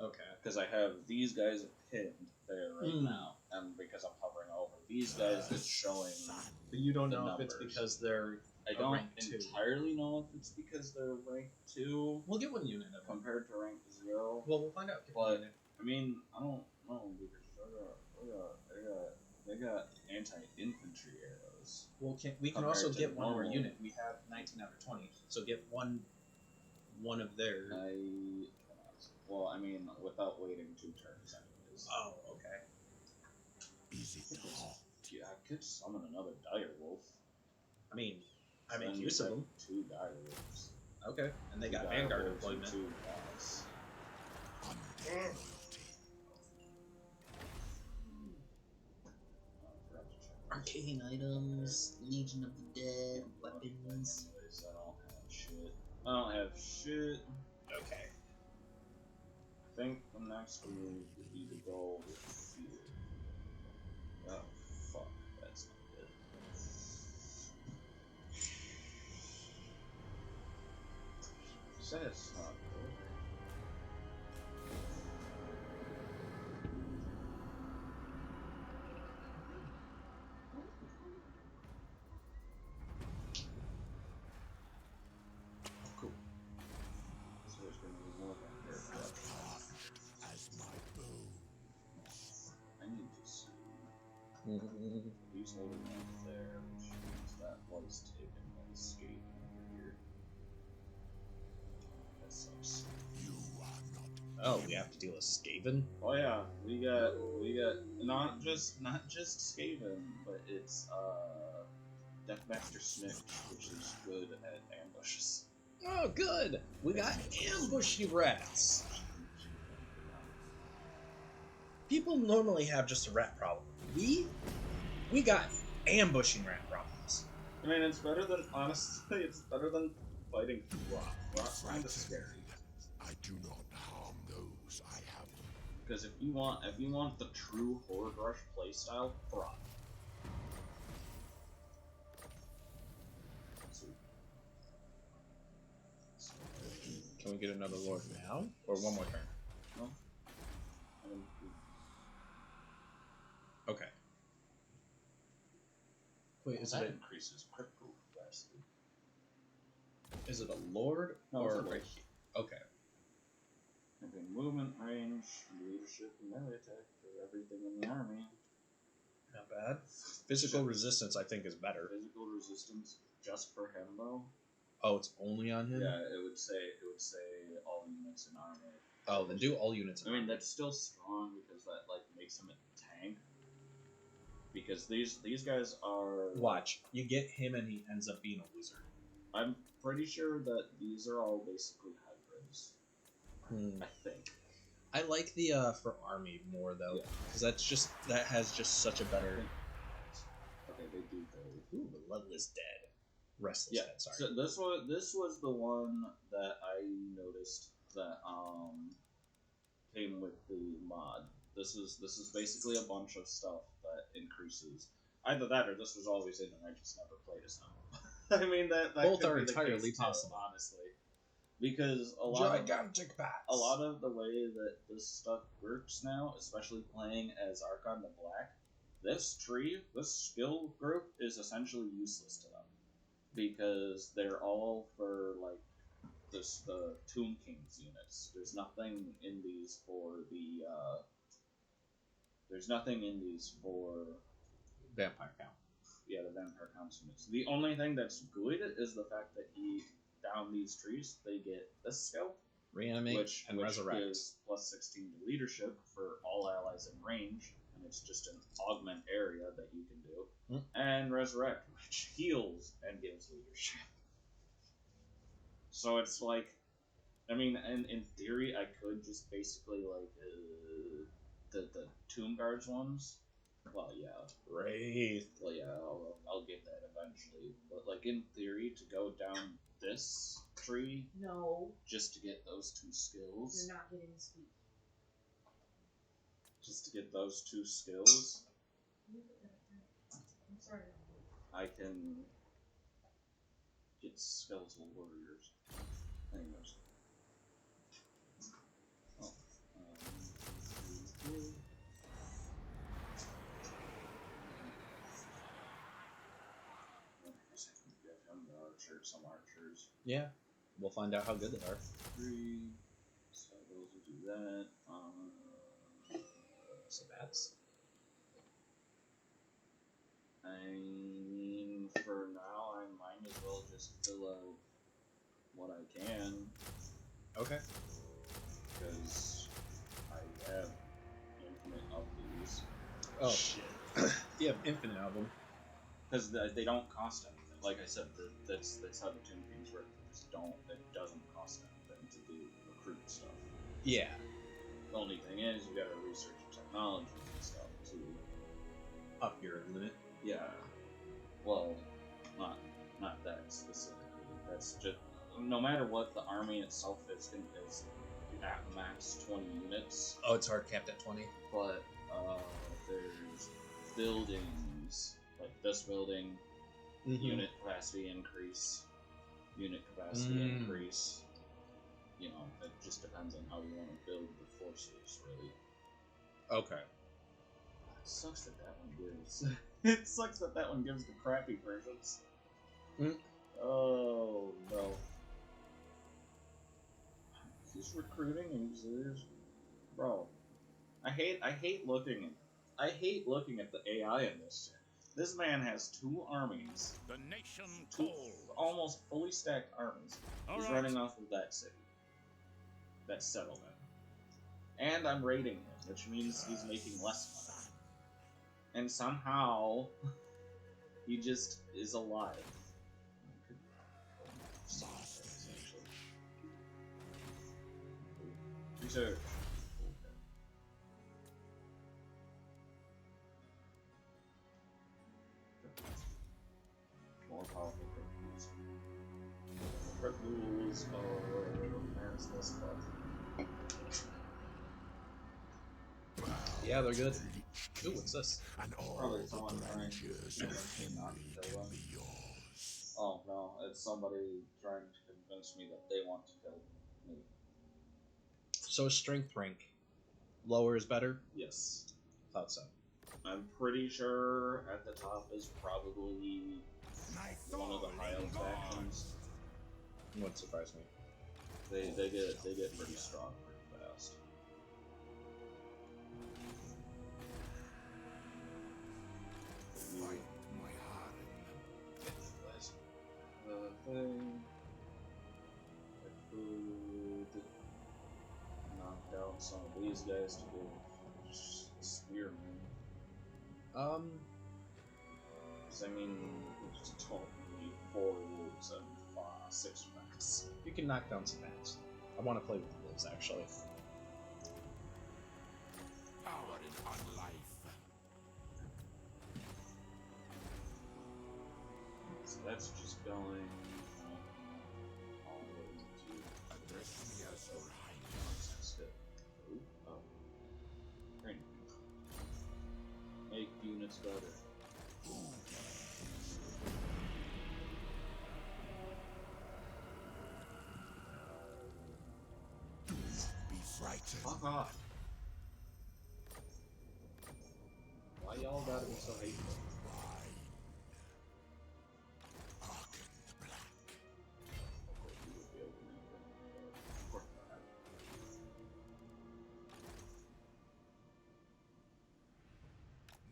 Okay. Because I have these guys pinned there right now, and because I'm hovering over these guys, it's showing. But you don't the know numbers. if it's because they're I don't rank 2. entirely know if it's because they're rank 2 We'll get one unit of them. compared to rank 0. Well, we'll find out. But I mean, I don't know because they got anti-infantry arrows. Well, we can compared also to get one more normal. unit. We have 19 out of 20, so get one of theirs. Well, I mean, without waiting 2 turns, anyways. Oh, okay. Is it hot? Yeah, I could summon another dire wolf. I mean, I Then make you use of have them. 2 dire wolves. Okay, and they got Dire Vanguard wolves and deployment. 2 boss. Undead loyalty. Arcane items, Legion of the Dead, weapons. Anyways, I don't have shit. Okay. I think the next move would be to go with the field. Oh, fuck. That's not good. That's not good. Cool. So there's gonna be more back there. As my bow. I need to see. He's holding up there, which means that was taken by the skate here. That sucks. You are not. Oh, we have to deal with Skaven? Oh yeah, we got not just Skaven, but it's Deathmaster Snitch, which is good at ambushes. Oh, good! We got ambushy rats! People normally have just a rat problem. We got ambushing rat problems. I mean, it's better than, honestly, it's better than fighting Rock. Rock's kind of scary. I do not harm those I have. Because if you want the true Horde Rush playstyle, Rock. Can we get another lord now? Or one more turn? No? Okay. Wait, is that it increases critical capacity. is it a lord No, or it's a right lord. here? Okay. Okay, movement, range, leadership, and melee attack for everything in the army. Not bad. Physical resistance I think is better. Physical resistance just for him though. Oh, it's only on him? Yeah, it would say all units in army. Oh, then do all units. I mean that's still strong because that like makes him a tank. Because these guys are Watch. You get him and he ends up being a wizard. I'm pretty sure that these are all basically hybrids. I think. I like the for army more though, because that has just such a better. Okay, they do go. Ooh, the Bloodless Dead, Restless Yeah. Dead. Sorry. So this was the one that I noticed that came with the mod. This is basically a bunch of stuff that increases. Either that or this was always in and I just never played as them. I mean that Both could are be the entirely case too, possible. honestly. Because a lot bats. of the way that this stuff works now, especially playing as Arkhan the Black, this tree, this skill group is essentially useless to them. Because they're all for like the Tomb King's units. There's nothing in these for the Vampire count. Yeah, the vampire counts units. The only thing that's good is the fact that he down these trees they get this skill, Reanimate which and resurrect. is plus 16 to leadership for all allies in range, and it's just an augment area that you can do. And resurrect, which heals and gives leadership. So it's like, I mean, in theory, I could just basically like the Tomb Guards ones. Well, yeah. Wraith. Well, yeah, I'll get that eventually. But like in theory, to go down this tree, No. just to get those two skills. You're not getting speed. Just to get those two skills, I'm sorry. I can get skeletal warriors. Anyways. Oh. Some archers. Yeah, we'll find out how good they are. 3. So those will do that. Sabbats. I mean, for now, I might as well just fill out what I can. Okay. Because I have infinite of these. Oh shit. You have infinite of them. Because they don't cost anything. Like I said, that's how the Tomb Kings work. It doesn't cost anything to do recruit stuff. Yeah. The only thing is, you gotta research technology and stuff too. Up your limit. Yeah. Well, not that specifically. That's just no matter what, the army itself is at max 20 units. Oh, it's hard capped at 20. But there's buildings like this building. Unit capacity increase, unit capacity increase. You know, it just depends on how you want to build the forces, really. Okay. It sucks that one gives. It sucks that one gives the crappy versions. Oh no. He's recruiting users, bro. I hate looking at the AI in this shit. This man has 2 armies. The nation 2 almost fully stacked armies. He's running off of that city. That settlement. And I'm raiding him, which means he's making less money. And somehow, he just is alive. Research. More powerful rules. Red rules are mansless, but Yeah, they're good. Ooh, what's this? And all probably the someone trying grandeurs to of not Henry kill can them. be yours. Oh no, it's somebody trying to convince me that they want to kill me. So strength rank lower is better? Yes. Thought so. I'm pretty sure at the top is probably one of the high elf factions. Wouldn't surprise me. They get pretty strong pretty fast. Fight my heart. Thing. I could knock down some of these guys to give spearmen. Because I mean, it's totally 4 wolves and 6 rats. You can knock down some bats. I want to play with wolves, actually. Power in life. So that's just going all the way to Address me as your highness. that's good. Ooh, oh. Great. Make units better. Be frightened. Fuck off. Why y'all gotta be so hateful? Arkhan the Black.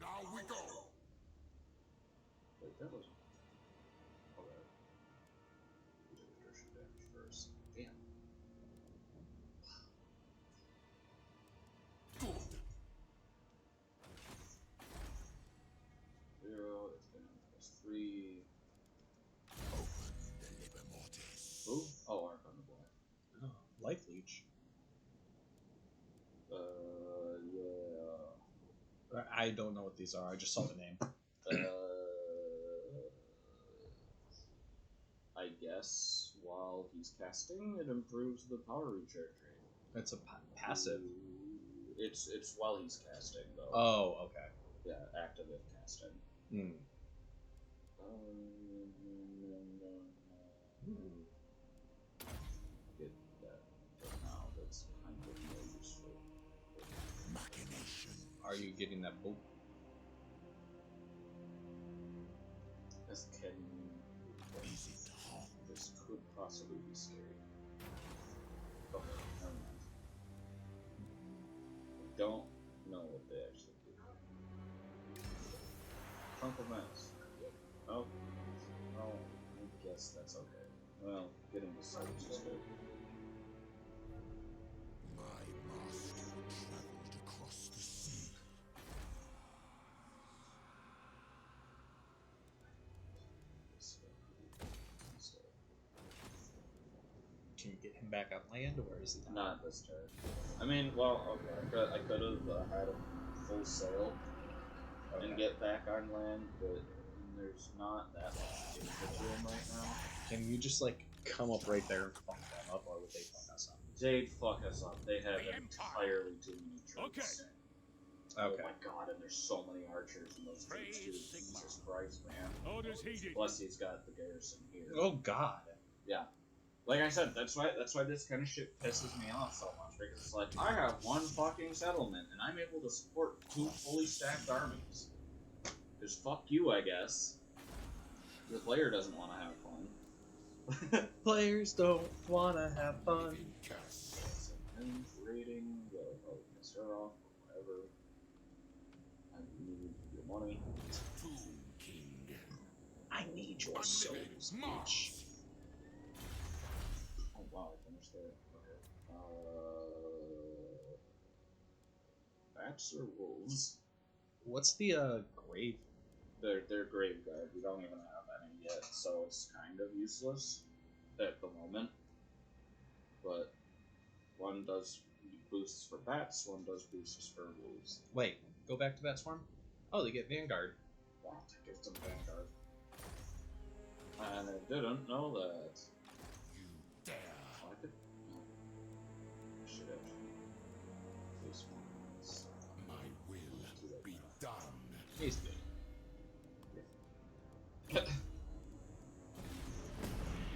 Now we go. Wait, that was. Okay. We took attrition damage first. Damn. I don't know what these are. I just saw the name. I guess while he's casting, it improves the power recharge rate. It's a passive. It's while he's casting though. Oh, okay. Yeah, active if casting. Hmm. Get that for now. That's kind of more useful. Machination. Are you getting that bolt? As can Is it hot? this could possibly be scary. Okay, never mind. I don't know what they actually do. Trunk of Mass. Oh, no, I guess that's okay. Well, getting the souls is good. My master traveled across the sea. Can you get him back on land, or is he Not this turn. I mean, well, okay, I could have had him full sail and get back on land, but there's not that much danger to him right now. Can you just like come up right there and fuck them up, or would they fuck us up? They'd fuck us up. They have entirely too many troops. Okay. Oh my god, and there's so many archers in those troops too. Jesus Christ, man. Orders heeded. Plus he's got the garrison here. Oh god. Yeah. Like I said, that's why this kind of shit pisses me off so much, because it's like, I have one fucking settlement, and I'm able to support 2 fully stacked armies. Because fuck you, I guess. The player doesn't want to have fun. Players don't wanna have fun. And raiding, yeah, I'll piss her off, whatever. I need your money. Tomb King. I need your souls, bitch. Oh wow, I finished that. Okay. Bats or wolves? What's the grave? They're grave guard. We don't even have any yet, so it's kind of useless at the moment. But one does boosts for bats, one does boosts for wolves. Wait, go back to that swarm. Oh, they get Vanguard. Wow, to give them Vanguard. And I didn't know that. You dare. I could. I should have. This one's. My will be done. He's good.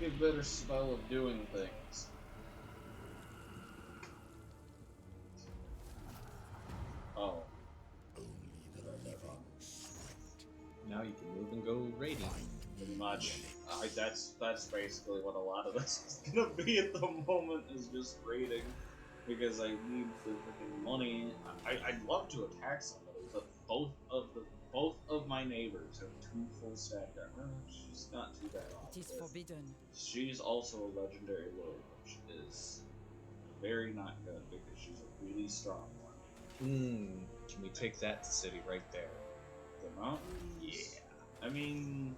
Get better spell of doing things. Oh. Only the living sweat. Now you can move and go raiding. Pretty much. That's basically what a lot of this is gonna be at the moment, is just raiding. Because I need the freaking money. I'd love to attack somebody, but both of my neighbors have 2 full stack armor. She's not too bad off. It is with. forbidden. She's also a legendary lord, which is very not good because she's a really strong one. Can we take that city right there? The mountains? Yeah. I mean,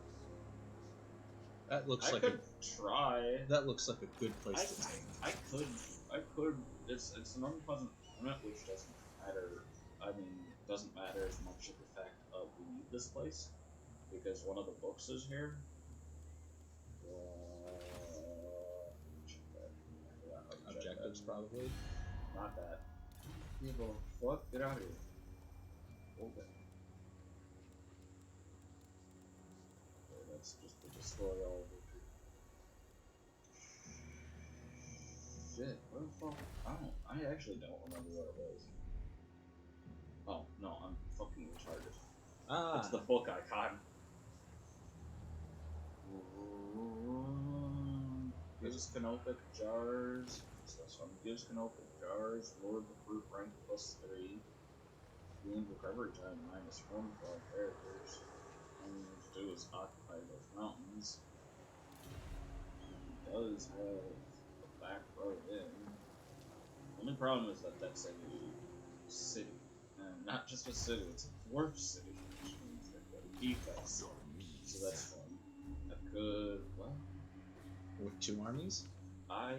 That looks I like could try. that looks like a good place to take. I could. It's an unpleasant climate, which doesn't matter. I mean, doesn't matter as much as the fact of we need this place, because one of the books is here. Check that. I forgot how to check Objectives, that. probably. Not that. You go. What? Get out of here. Okay. Okay, that's just to destroy all of it. Shit, where the fuck? I actually don't remember what it was. Oh, no, I'm fucking retarded. Ah. It's the book icon. Gives canopic jars. So this one gives canopic jars. Lord the fruit rank +3. Gain recovery time -1 for all characters. All you need to do is occupy those mountains. He does have a back road in. The only problem is that that's a city. And not just a city, it's a dwarf city, which means they've got a defense. So that's fun. I could. What? With 2 armies? I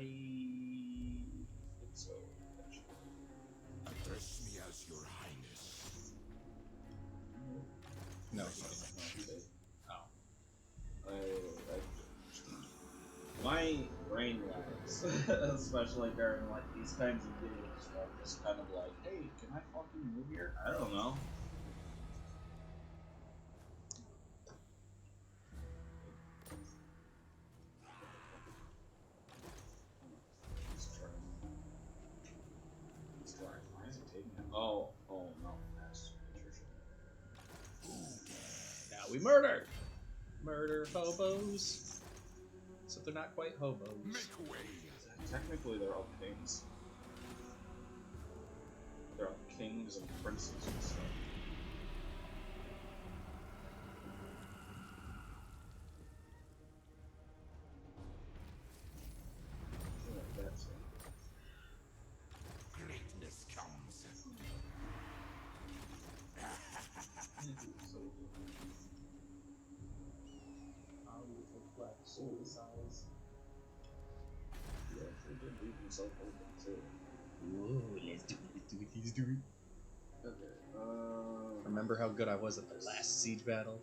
think so, actually. Address me as your highness. No, he didn't. Oh. My brain lags, especially during like these kinds of games. Where I'm just kind of like, hey, can I fucking move here? I don't know. Why is it taking it? Oh no, that's Patricia. Now we murder! Murder hobos. So they're not quite hobos. Make way. Technically, they're all kings. They're all kings and princes and stuff. Yeah, that's it. Greatness comes. Beautiful flex, ooh, size. Yeah, they did leave himself open too. Ooh, let's do it. Okay, Remember how good I was at the last siege battle?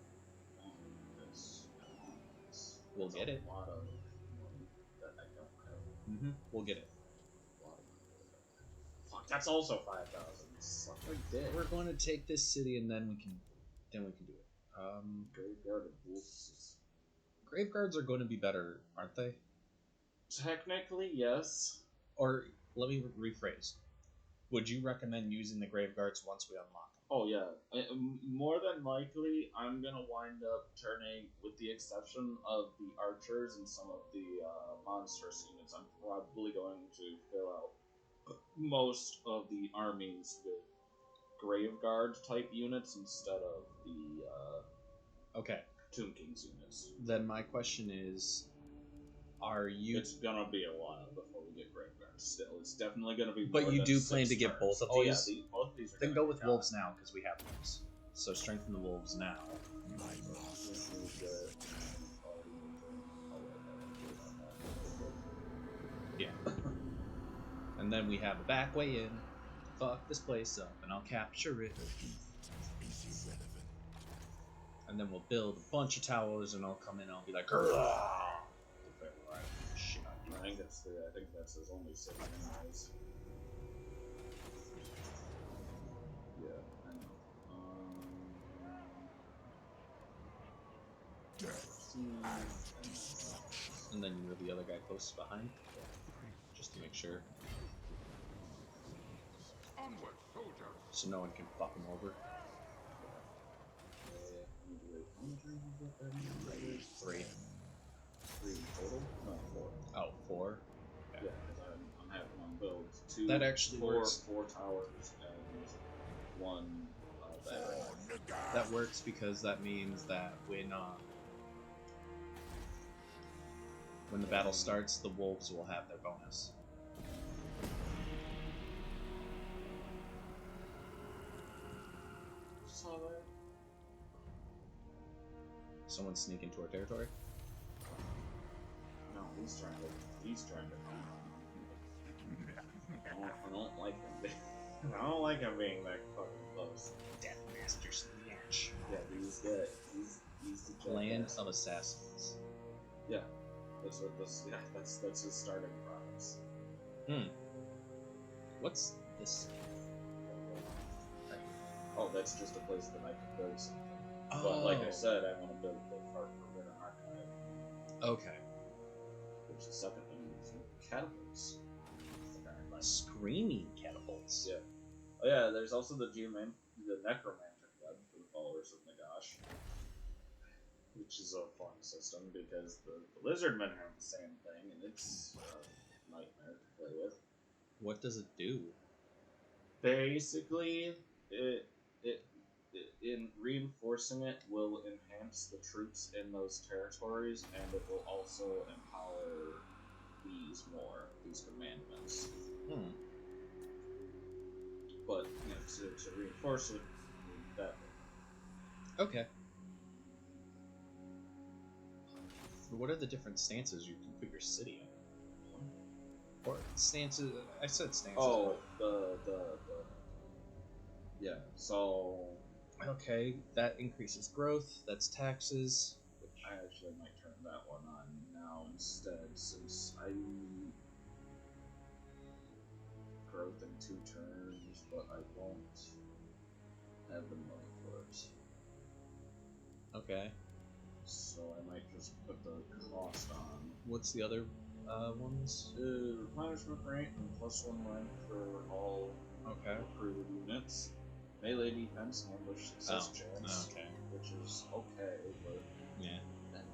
We'll get it. A lot of money that I don't have. Mm-hmm. We'll get it. A lot of money. Fuck, that's also 5,000. Suck my dick. We're going to take this city and then we can do it. Graveyard of Wolves. Graveguards are going to be better, aren't they? Technically, yes. Or let me rephrase. Would you recommend using the Graveguards once we unlock them? Oh yeah, more than likely, I'm gonna wind up turning, with the exception of the archers and some of the monstrous units, I'm probably going to fill out most of the armies with Graveguard type units instead of the Okay. Tomb Kings units. Then my question is, are you... It's gonna be a while before we get Graveguard. Still, it's definitely gonna be. But more you than do 6 plan to get turns. both of Oh yeah, these? both of these are. Then gonna go be with gone. wolves now, because we have wolves. So strengthen the wolves now. My master. Yeah. And then we have a back way in. Fuck this place up, and I'll capture it. Is irrelevant. And then we'll build a bunch of towers, and I'll come in and I'll be like, "Grrrah!" Shit on you. I think that's three. I think that's there's only 6 anyways. Yeah, I know. Death and destruction. And then you're the other guy closest behind, just to make sure, Onward, soldiers. so no one can fuck him over. 3. 3 total? No, 4. Oh, 4. Yeah, because I'm having on builds. 2. That actually works. 4 towers and 1 battery. That works because that means that when the battle starts, the wolves will have their bonus. Saw that. Someone sneak into our territory. No, he's trying to I don't like him. I don't like him being that fucking close. Deathmaster Snatch. Yeah, he's the Land jackass. of Assassins. Yeah, that's what this. Yeah, that's his starting province. What's this? Oh, that's just a place that I can build something. Oh. But like I said, I want to build the far forbidden Arkhan, Okay. which the second thing is catapults. Screaming catapults. Yeah. Oh yeah, there's also the necromancer club for the followers of Nagash, which is a fun system because the lizardmen have the same thing, and it's a nightmare to play with. What does it do? Basically, it in reinforcing it will enhance the troops in those territories, and it will also empower these commandments. But to reinforce it, that. Okay. What are the different stances you can put your city in? Or stances? I said stances. Oh, the yeah. So Okay, that increases growth. That's taxes. I actually might turn that one on now instead, since I growth in 2 turns, but I won't have the money for it. Okay. So I might just put the cost on. What's the other ones? Replenishment rate and +1 rank for all Okay. recruited units. Melee defense, ambush success chance, Okay. which is okay, but Yeah.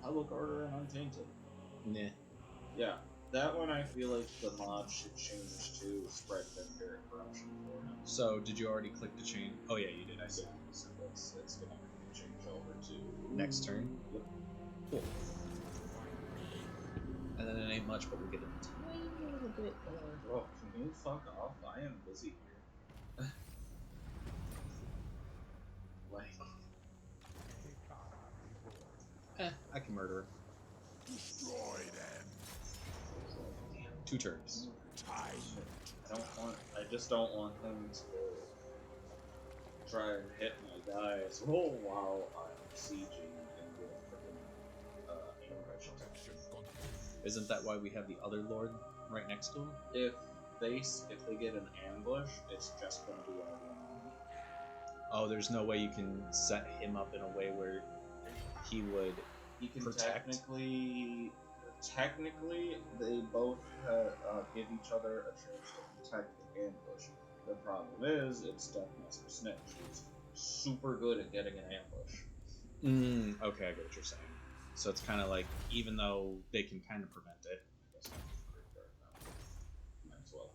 public order and untainted. Nah. Yeah, that one I feel like the mod should change to spread vampiric corruption for him. So, did you already click to change? Oh yeah, you did. I see. Yeah, so it's gonna change over to Next turn. Yep. Cool. And then it ain't much, but we'll get a tiny little bit more. Oh, can you fuck off? I am busy here. Like, I can murder her. Destroy them. 2 turns. Time. I just don't want him to try and hit my guys. Oh wow, I'm sieging and get a freaking ambush attack. Isn't that why we have the other lord right next to him? If they get an ambush, it's just gonna be our one. Oh, there's no way you can set him up in a way where he would He can protect. Technically, they both give each other a chance to protect the ambush. The problem is, it's Deathmaster Snitch. He's super good at getting an ambush. Okay, I get what you're saying. So it's kind of like, even though they can kind of prevent it. I guess I'm pretty dark now. Might as well.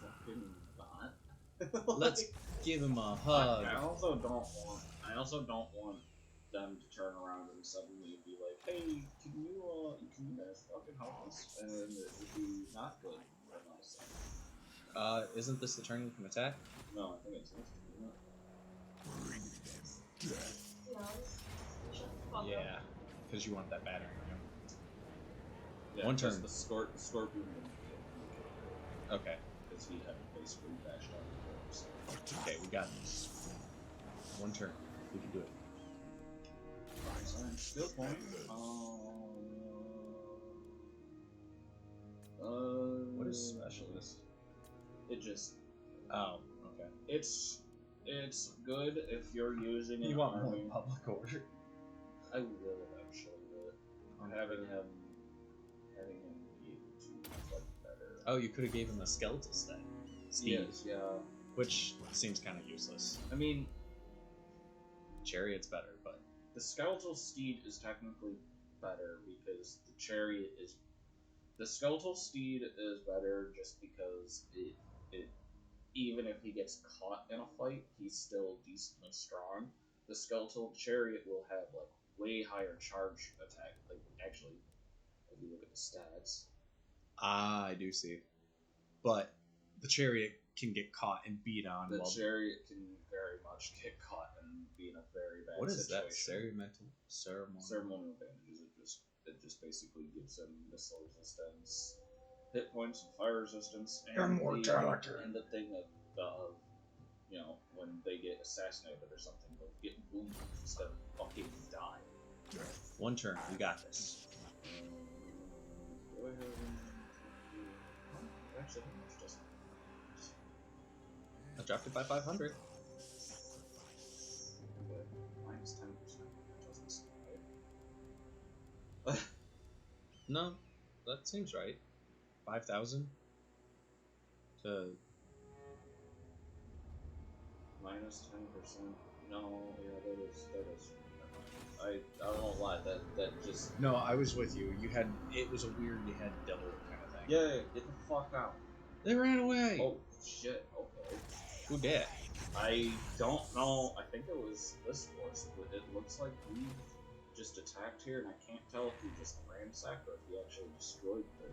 Fucking bot. Let's give him a hug. I also don't want them to turn around and suddenly be like, "Hey, can you guys fucking help us?" And it would be not good for myself. Isn't this the turn you can attack? No, I think it's instant, isn't it? Bring them death. No, shut the fuck up. Yeah, because you want that battering ram. Yeah, One because turn. The scorpion didn't get Okay. because he had basically bashed out the corpse. Okay, we got this. 1 turn. We can do it. Skill point. What is specialist? It just Oh, okay. it's good if you're using an You want more army. public order? I will eventually, but having him be able to fight better. Oh, you could have gave him a skeletal stat. Speed. Yes, yeah. Which seems kind of useless. I mean, Chariot's better, but the skeletal steed is technically better because the skeletal steed is better just because it even if he gets caught in a fight, he's still decently strong. The skeletal chariot will have like way higher charge attack. Like actually, if you look at the stats, I do see. But the chariot can get caught and beat on. the while chariot can very much get caught and be in a very bad what is that? situation. Ceremonial Ceremonial advantages. It just basically gives him missile resistance, hit points, and fire resistance, and and the thing of when they get assassinated or something, they'll get wounded instead of fucking die. 1 turn. We got this. Go ahead and actually, it's just I dropped it by 500. minus 10%. Doesn't seem right. No, that seems right. 5,000 to Minus 10%. No, yeah, that is. I won't lie. That just. no. I was with you. It was a weird. You had double kind of thing. Yeah, get the fuck out. They ran away. Oh shit. Okay. Who did? I don't know. I think it was this force, but it looks like we just attacked here, and I can't tell if we just ransacked or if we actually destroyed their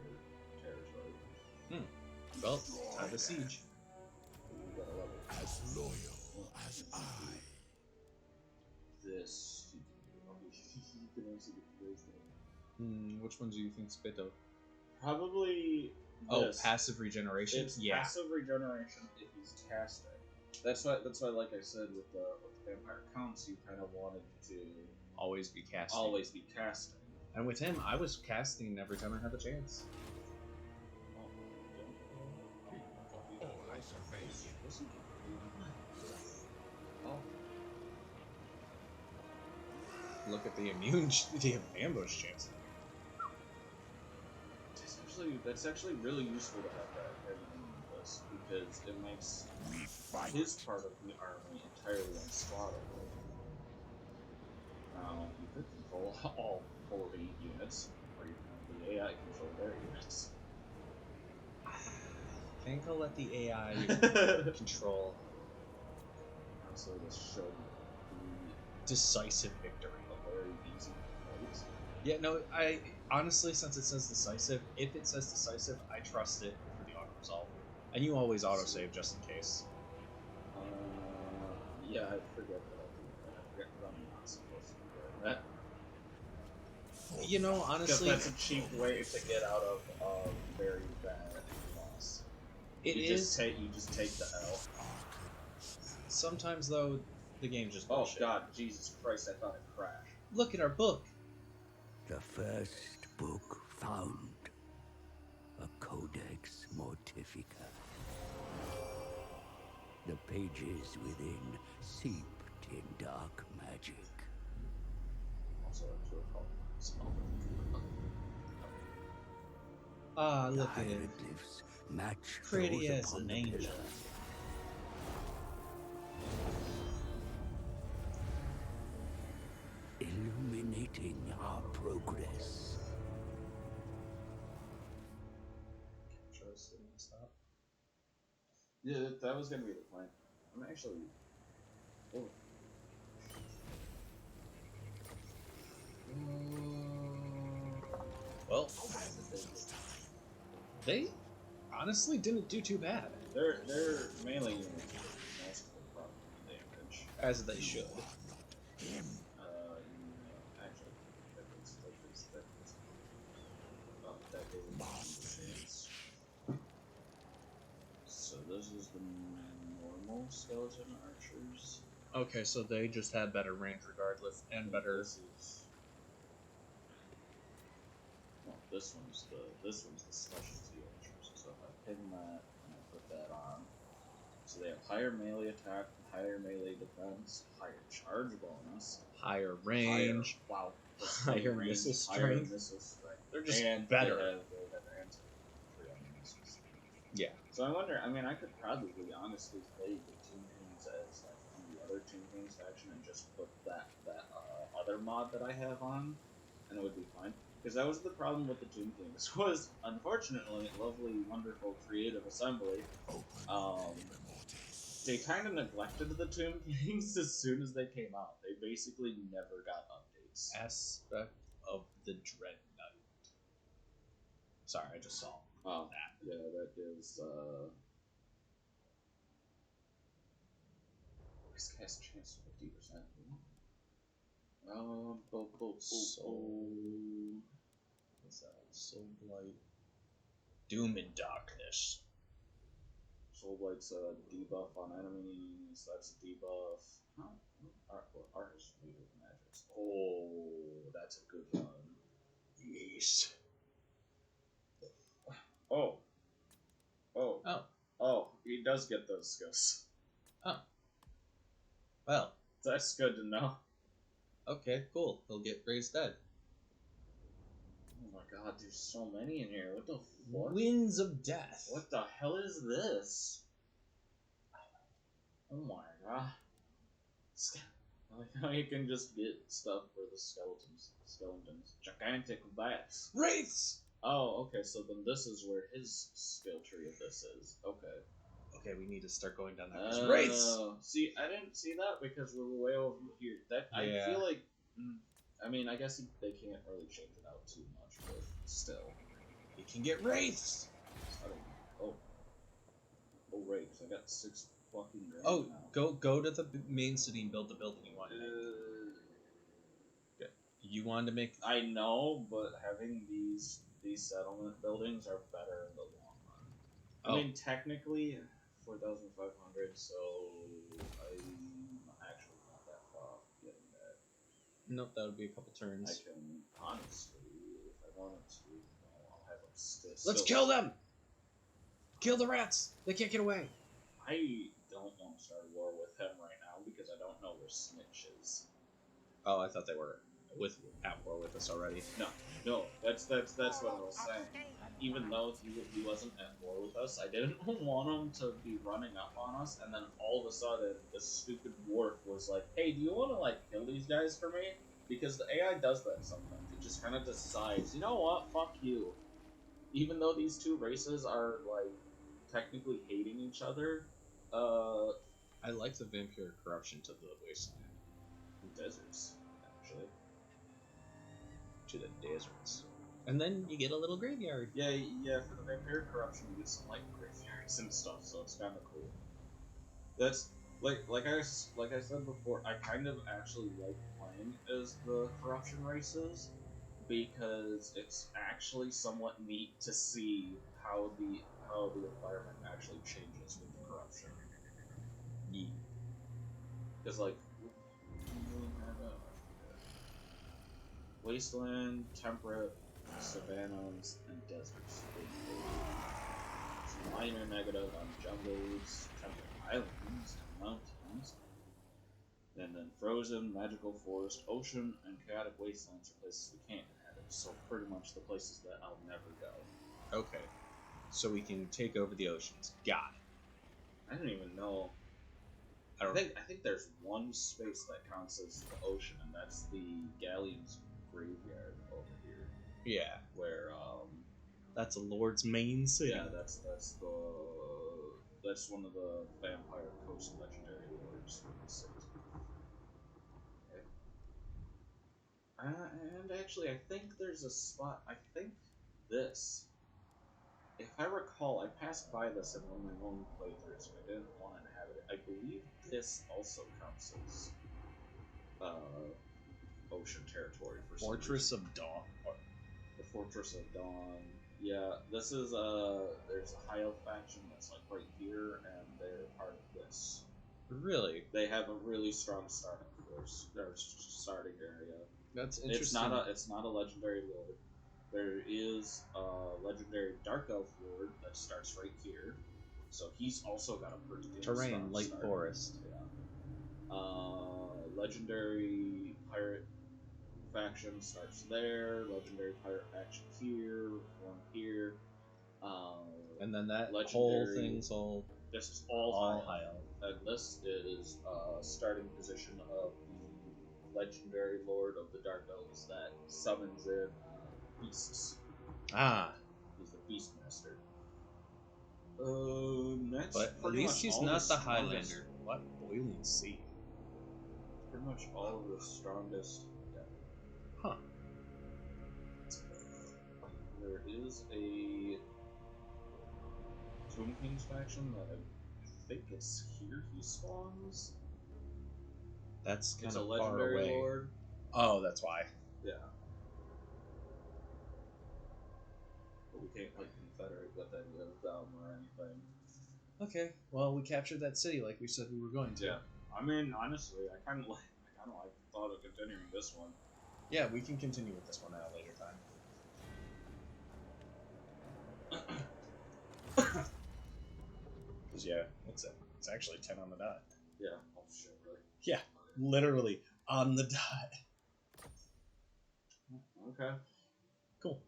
territory. Well, time to siege. We gotta love it. As loyal as I. This. You can also get the raise there. Which ones do you think's better? Probably Oh, this. passive regeneration. It's Yeah. passive regeneration if he's casting. That's why, like I said, with the vampire counts, you kind of wanted to Always be casting. always be casting. And with him, I was casting every time I had the chance. All I survey. Oh, Look at the immune, the ambush chance. that's actually really useful to have that heavy in this because it makes We fight. his part of the army entirely unspottable. Now you could control all 40 units, or you can have the AI control their units. I think I'll let the AI control So this should be decisive victory. a very easy fight. Yeah, no, I honestly, since it says decisive, if it says decisive, I trust it for the auto resolve. And you always autosave just in case. Yeah, I forget that I do that. I forget that I'm not supposed to be doing that. You know, Because honestly, that's a cheap way to get out of a very bad loss. it you is. You just take the L. Sometimes, though, the game just Oh bullshit. god, Jesus Christ, I thought it crashed. Look at our book. The first book found. A Codex Mortifica. The pages within seeped in dark magic. Also, it's really called small. Ah, The look at it. hieroglyphs match Pretty those as upon an the angel. pillar. Illuminating our progress. Yeah, that was gonna be the plan. I'm actually. Oh. Well, they honestly didn't do too bad, Their melee units did most of the problem damage. as they should. Actually, that gave him a chance. So this is the normal skeleton archers. Okay, so they just had better range regardless, and better. This is. Well, this one's the specialty archers. So if I pin that and I put that on, so they have higher melee attack, higher melee defense, higher charge bonus, Higher range. wow, Higher range, missile higher strength. missile strength. They're just and better. They have anti-3 on the missiles. Yeah. So I wonder. I mean, I could probably honestly play the Tomb Kings as like on the other Tomb Kings faction and just put that other mod that I have on, and it would be fine. Because that was the problem with the Tomb Kings was, unfortunately, lovely, wonderful, creative assembly. They kind of neglected the Tomb Kings as soon as they came out. They basically never got updates. Aspect of the Dread Knight. Sorry, I just saw Oh, that. yeah, that is, Risk has chance 50%. What's that? Soul Blight. Doom and Darkness. Soul Blight's a debuff on enemies. That's a debuff. Huh? Artist with magics. Oh, that's a good one. Yes. Oh. Oh. Oh. Oh, he does get those skills. Oh. Well. That's good to know. Okay, cool. He'll get raised dead. Oh my god, there's so many in here. What the fuck? Winds of Death. What the hell is this? Oh my god. I like how you can just get stuff for the skeletons. Gigantic bats. Wraiths! Oh, okay, so then this is where his skill tree of this is. Okay. Okay, we need to start going down that. Wraiths! See, I didn't see that because we were way over here. Yeah. I feel like... I mean, I guess they can't really change it out too much, but still. You can get Wraiths! I don't know. Oh, Wraiths. I got 6 fucking grand Oh, now. go to the main city and build the building you want to make. Good. You wanted to make... I know, but having these settlement buildings are better in the long I mean, technically, 4,500, so I'm actually not that far off getting that. Nope, that would be a couple I turns. can, honestly, if I wanted to, I'll have them Let's kill them! Kill the rats! They can't get away! I don't want to start a war with him right now because I don't know where Snitch is. Oh, I thought they were at war with us already. No, that's what I was saying. Even though he wasn't at war with us, I didn't want him to be running up on us, and then all of a sudden, the stupid dwarf was like, "Hey, do you want to like kill these guys for me?" Because the AI does that sometimes. It just kind of decides, you know what, fuck you. Even though these two races are like technically hating each other, I like the vampire corruption to the wasteland. deserts actually. To the deserts. And then you get a little graveyard. Yeah, for the vampire corruption, you get some like graveyards and stuff, so it's kind of cool. That's like I said before, I kind of actually like playing as the corruption races because it's actually somewhat neat to see how the environment actually changes with the corruption. Yeah. Because like wasteland, temperate, savannas, and deserts. It's minor negative on jungles, temperate islands, and mountains. And then frozen, magical forest, ocean, and chaotic wastelands are places we can't inhabit. So pretty much the places that I'll never go. Okay. So we can take over the oceans. Got it. I don't even know. I think there's one space that counts as the ocean, and that's the Galleon's graveyard over here. Yeah. Where that's a Lord's main city. Yeah, that's one of the Vampire Coast legendary lords for the city. Okay. And actually, I think there's a spot. I think this. If I recall, I passed by this in one of my own playthroughs, but I didn't want to inhabit it. I believe this also counts as ocean territory for Fortress of Dawn. The Fortress of Dawn. Yeah, this is there's a high elf faction that's like right here, and they're part of this. Really? They have a really strong starting force, or starting area. That's interesting. It's not a legendary lord. There is a legendary dark elf lord that starts right here, so he's also got a pretty terrain, strong light start. forest. Yeah. Legendary pirate faction starts there. Legendary pirate faction here, one here. And then that legendary, whole thing's all. This is all high elf. And this is starting position of the legendary lord of the dark elves that summons in beasts. Ah. He's the beast master. Next, but at least he's not the Highlander. What? Boiling Sea. Pretty much all of the strongest. Yeah. Huh. There is a Tomb King's faction that I think it's here he spawns. That's kind It's of a legendary far away. lord. Oh, that's why. Yeah. But we can't like confederate with any of them or anything. Okay. Well, we captured that city like we said we were going to. Yeah. I mean, honestly, I kind of like thought of continuing this one. Yeah, we can continue with this one at a later time. Because yeah, it's actually 10 on the dot. Yeah. Oh shit, really? Yeah, literally on the dot. Okay. Cool.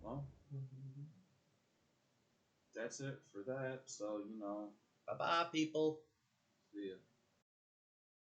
Well, that's it for that. So, Bye-bye, people. see ya.